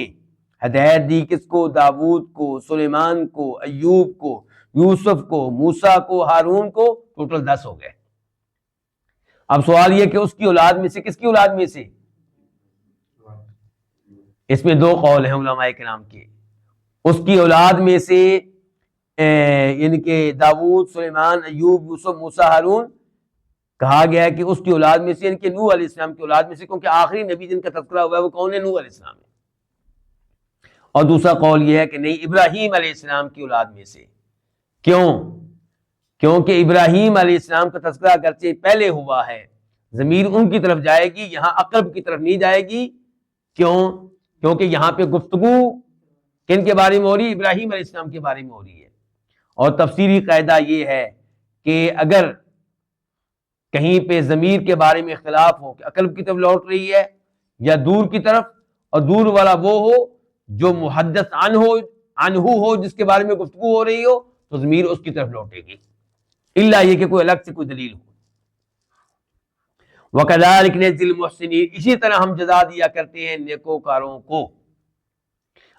ہدایت دی. کس کو؟ داؤد کو، سلیمان کو، ایوب کو، یوسف کو، موسیٰ کو، ہارون کو. ٹوٹل 10 ہو گئے. اب سوال یہ کہ اس کی اولاد میں سے، کس کی اولاد میں سے؟ اس میں 2 قول ہیں علماء کرام کے. اس کی اولاد میں سے یعنی کہ داؤد، سلیمان، ایوب، یوسف، موسیٰ، ہارون کہا گیا ہے کہ اس کی اولاد میں سے، یعنی کہ نوح علیہ السلام کی اولاد میں سے، کیونکہ آخری نبی جن کا تذکرہ ہوا ہے وہ کون ہے؟ نوح علیہ السلام ہے. اور دوسرا قول یہ ہے کہ نہیں، ابراہیم علیہ السلام کی اولاد میں سے. کیوں؟ کیونکہ ابراہیم علیہ السلام کا تذکرہ اگرچہ پہلے ہوا ہے، ضمیر ان کی طرف جائے گی، یہاں اقرب کی طرف نہیں جائے گی. کیوں؟ کیونکہ یہاں پہ گفتگو کن کے بارے میں ہو رہی ہے؟ ابراہیم علیہ السلام کے بارے میں ہو رہی ہے. اور تفسیری قاعدہ یہ ہے کہ اگر کہیں پہ ضمیر کے بارے میں اختلاف ہو کہ اقرب کی طرف لوٹ رہی ہے یا دور کی طرف، اور دور والا وہ ہو جو محدث عنہ ہو، جس کے بارے میں گفتگو ہو رہی ہو، تو ضمیر اس کی طرف لوٹے گی، الا یہ کہ کوئی الگ سے کوئی دلیل ہو. وَكَذَلِكَ نَجْزِي الْمُحْسِنِينَ اسی طرح ہم جزا دیا کرتے ہیں نیکوکاروں کو.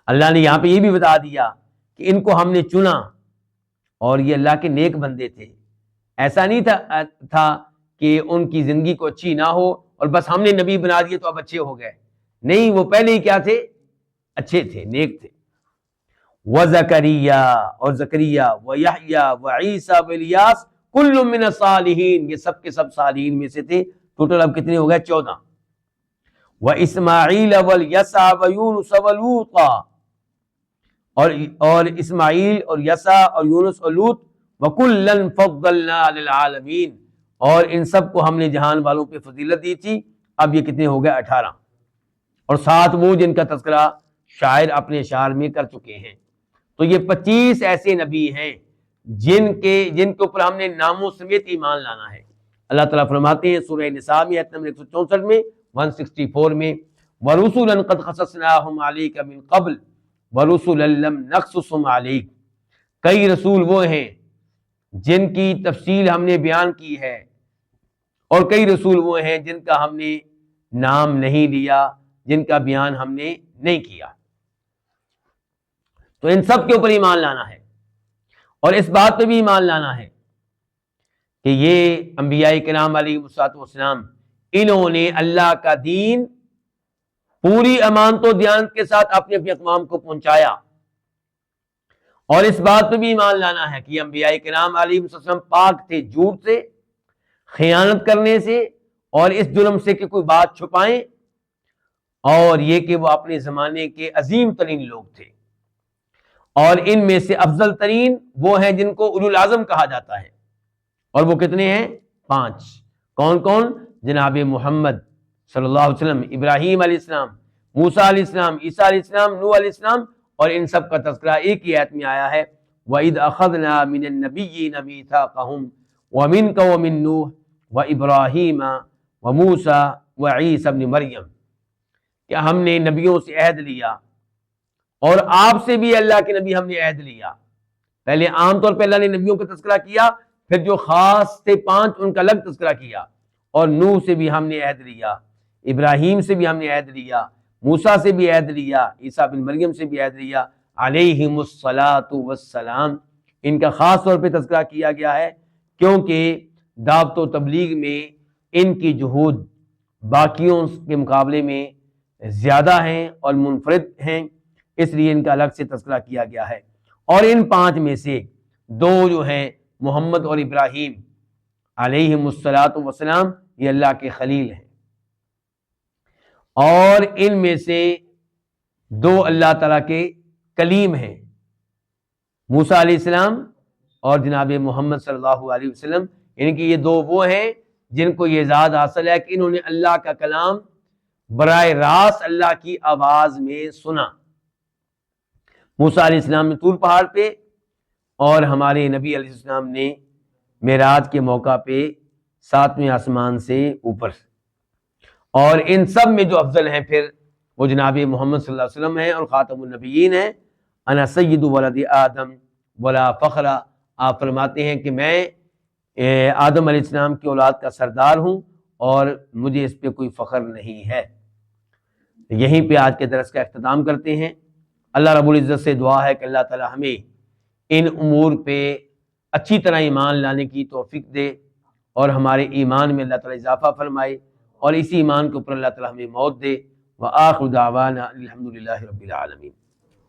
اللہ نے یہاں پہ یہ بھی بتا دیا کہ ان کو ہم نے چنا اور یہ اللہ کے نیک بندے تھے. ایسا نہیں تھا کہ ان کی زندگی کو اچھی نہ ہو اور بس ہم نے نبی بنا دیے تو اب اچھے ہو گئے. نہیں، وہ پہلے ہی کیا تھے؟ اچھے تھے، نیک تھے. وَزَكَرِيَّا اور زکریا، وَيَحْيَا وَعِيسَى وَإِلْيَاسَ كُلٌّ مِّنَ الصَّالِحِينَ یہ سب کے سب صالحین میں سے تھے. ٹوٹل اب کتنے ہو گئے؟ 14. وَإِسْمَاعِيلَ وَالْيَسَعَ وَيُونُسَ وَلُوطًا اور اسماعیل اور یسع اور یونس اور لوط. وَكُلًّا فَضَّلْنَا عَلَى الْعَالَمِينَ اور ان سب کو ہم نے جہان والوں پہ فضیلت دی تھی. اب یہ کتنے ہو گئے؟ 18. اور 7 وہ جن کا تذکرہ شاعر اپنے اشعار میں کر چکے ہیں. تو یہ 25 ایسے نبی ہیں جن کے اوپر ہم نے ناموں سمیت ایمان لانا ہے. اللہ تعالیٰ فرماتے ہیں سورہ نساء میں آیت نمبر 164 میں، 164 میں، وَرُسُلًا قَدْ قَصَصْنَاهُمْ عَلَيْكَ مِنْ قَبْلُ وَرُسُلًا لَمْ نَقْصُصْهُمْ عَلَيْكَ، کئی رسول وہ ہیں جن کی تفصیل ہم نے بیان کی ہے، اور کئی رسول وہ ہیں جن کا ہم نے نام نہیں لیا، جن کا بیان ہم نے نہیں کیا۔ تو ان سب کے اوپر ایمان لانا ہے، اور اس بات پہ بھی ایمان لانا ہے کہ یہ انبیاء کرام علیہ السلام انہوں نے اللہ کا دین پوری امانت و دیانت کے ساتھ اپنے اپنے اقوام کو پہنچایا، اور اس بات پہ بھی ایمان لانا ہے کہ انبیاء کرام علیہ السلام پاک تھے جھوٹ سے، خیانت کرنے سے، اور اس جرم سے کہ کوئی بات چھپائیں، اور یہ کہ وہ اپنے زمانے کے عظیم ترین لوگ تھے، اور ان میں سے افضل ترین وہ ہیں جن کو اولو العزم کہا جاتا ہے، اور وہ کتنے ہیں؟ 5۔ کون کون؟ جناب محمد صلی اللہ علیہ وسلم، ابراہیم علیہ السلام، موسیٰ علیہ السلام، عیسیٰ علیہ السلام، نوح علیہ السلام، اور ان سب کا تذکرہ ایک ہی آیت میں آیا ہے، وَإِذْ أَخَذْنَا مِنَ النَّبِيِّينَ مِيثَاقَهُمْ وَمِنْكَ وَمِن نُوحٍ وَإِبْرَاهِيمَ وَمُوسَىٰ وَعِيسَىٰ ابْنِ مریم، کہ ہم نے نبیوں سے عہد لیا، اور آپ سے بھی اللہ کے نبی ہم نے عہد لیا۔ پہلے عام طور پہ اللہ نے نبیوں کا تذکرہ کیا، پھر جو خاص تھے 5 ان کا الگ تذکرہ کیا، اور نوح سے بھی ہم نے عہد لیا، ابراہیم سے بھی ہم نے عہد لیا، موسیٰ سے بھی عہد لیا، عیسیٰ بن مریم سے بھی عہد لیا علیہم الصلاۃ والسلام۔ ان کا خاص طور پہ تذکرہ کیا گیا ہے کیونکہ دعوت و تبلیغ میں ان کی جہود باقیوں کے مقابلے میں زیادہ ہیں اور منفرد ہیں، اس لیے ان کا الگ سے تذکرہ کیا گیا ہے۔ اور ان 5 میں سے 2 جو ہیں محمد اور ابراہیم علیہم الصلاۃ والسلام، یہ اللہ کے خلیل ہیں، اور ان میں سے 2 اللہ تعالیٰ کے کلیم ہیں، موسیٰ علیہ السلام اور جناب محمد صلی اللہ علیہ وسلم، یعنی کہ یہ 2 وہ ہیں جن کو یہ اعزاز حاصل ہے کہ انہوں نے اللہ کا کلام براہ راست اللہ کی آواز میں سنا، موسیٰ علیہ السلام نے طور پہاڑ پہ، اور ہمارے نبی علیہ السلام نے معراج کے موقع پہ 7ویں آسمان سے اوپر۔ اور ان سب میں جو افضل ہیں پھر وہ جناب محمد صلی اللہ علیہ وسلم ہیں اور خاتم النبیین ہیں۔ انا سید ولد آدم ولا فخر، آپ فرماتے ہیں کہ میں آدم علیہ السلام کی اولاد کا سردار ہوں اور مجھے اس پہ کوئی فخر نہیں ہے۔ یہیں پہ آج کے درس کا اختتام کرتے ہیں۔ اللہ رب العزت سے دعا ہے کہ اللہ تعالی ہمیں ان امور پہ اچھی طرح ایمان لانے کی توفیق دے، اور ہمارے ایمان میں اللہ تعالی اضافہ فرمائے، اور اسی ایمان کے اوپر اللہ تعالی ہمیں موت دے۔ وآخر دعوانا الحمدللہ رب العالمین۔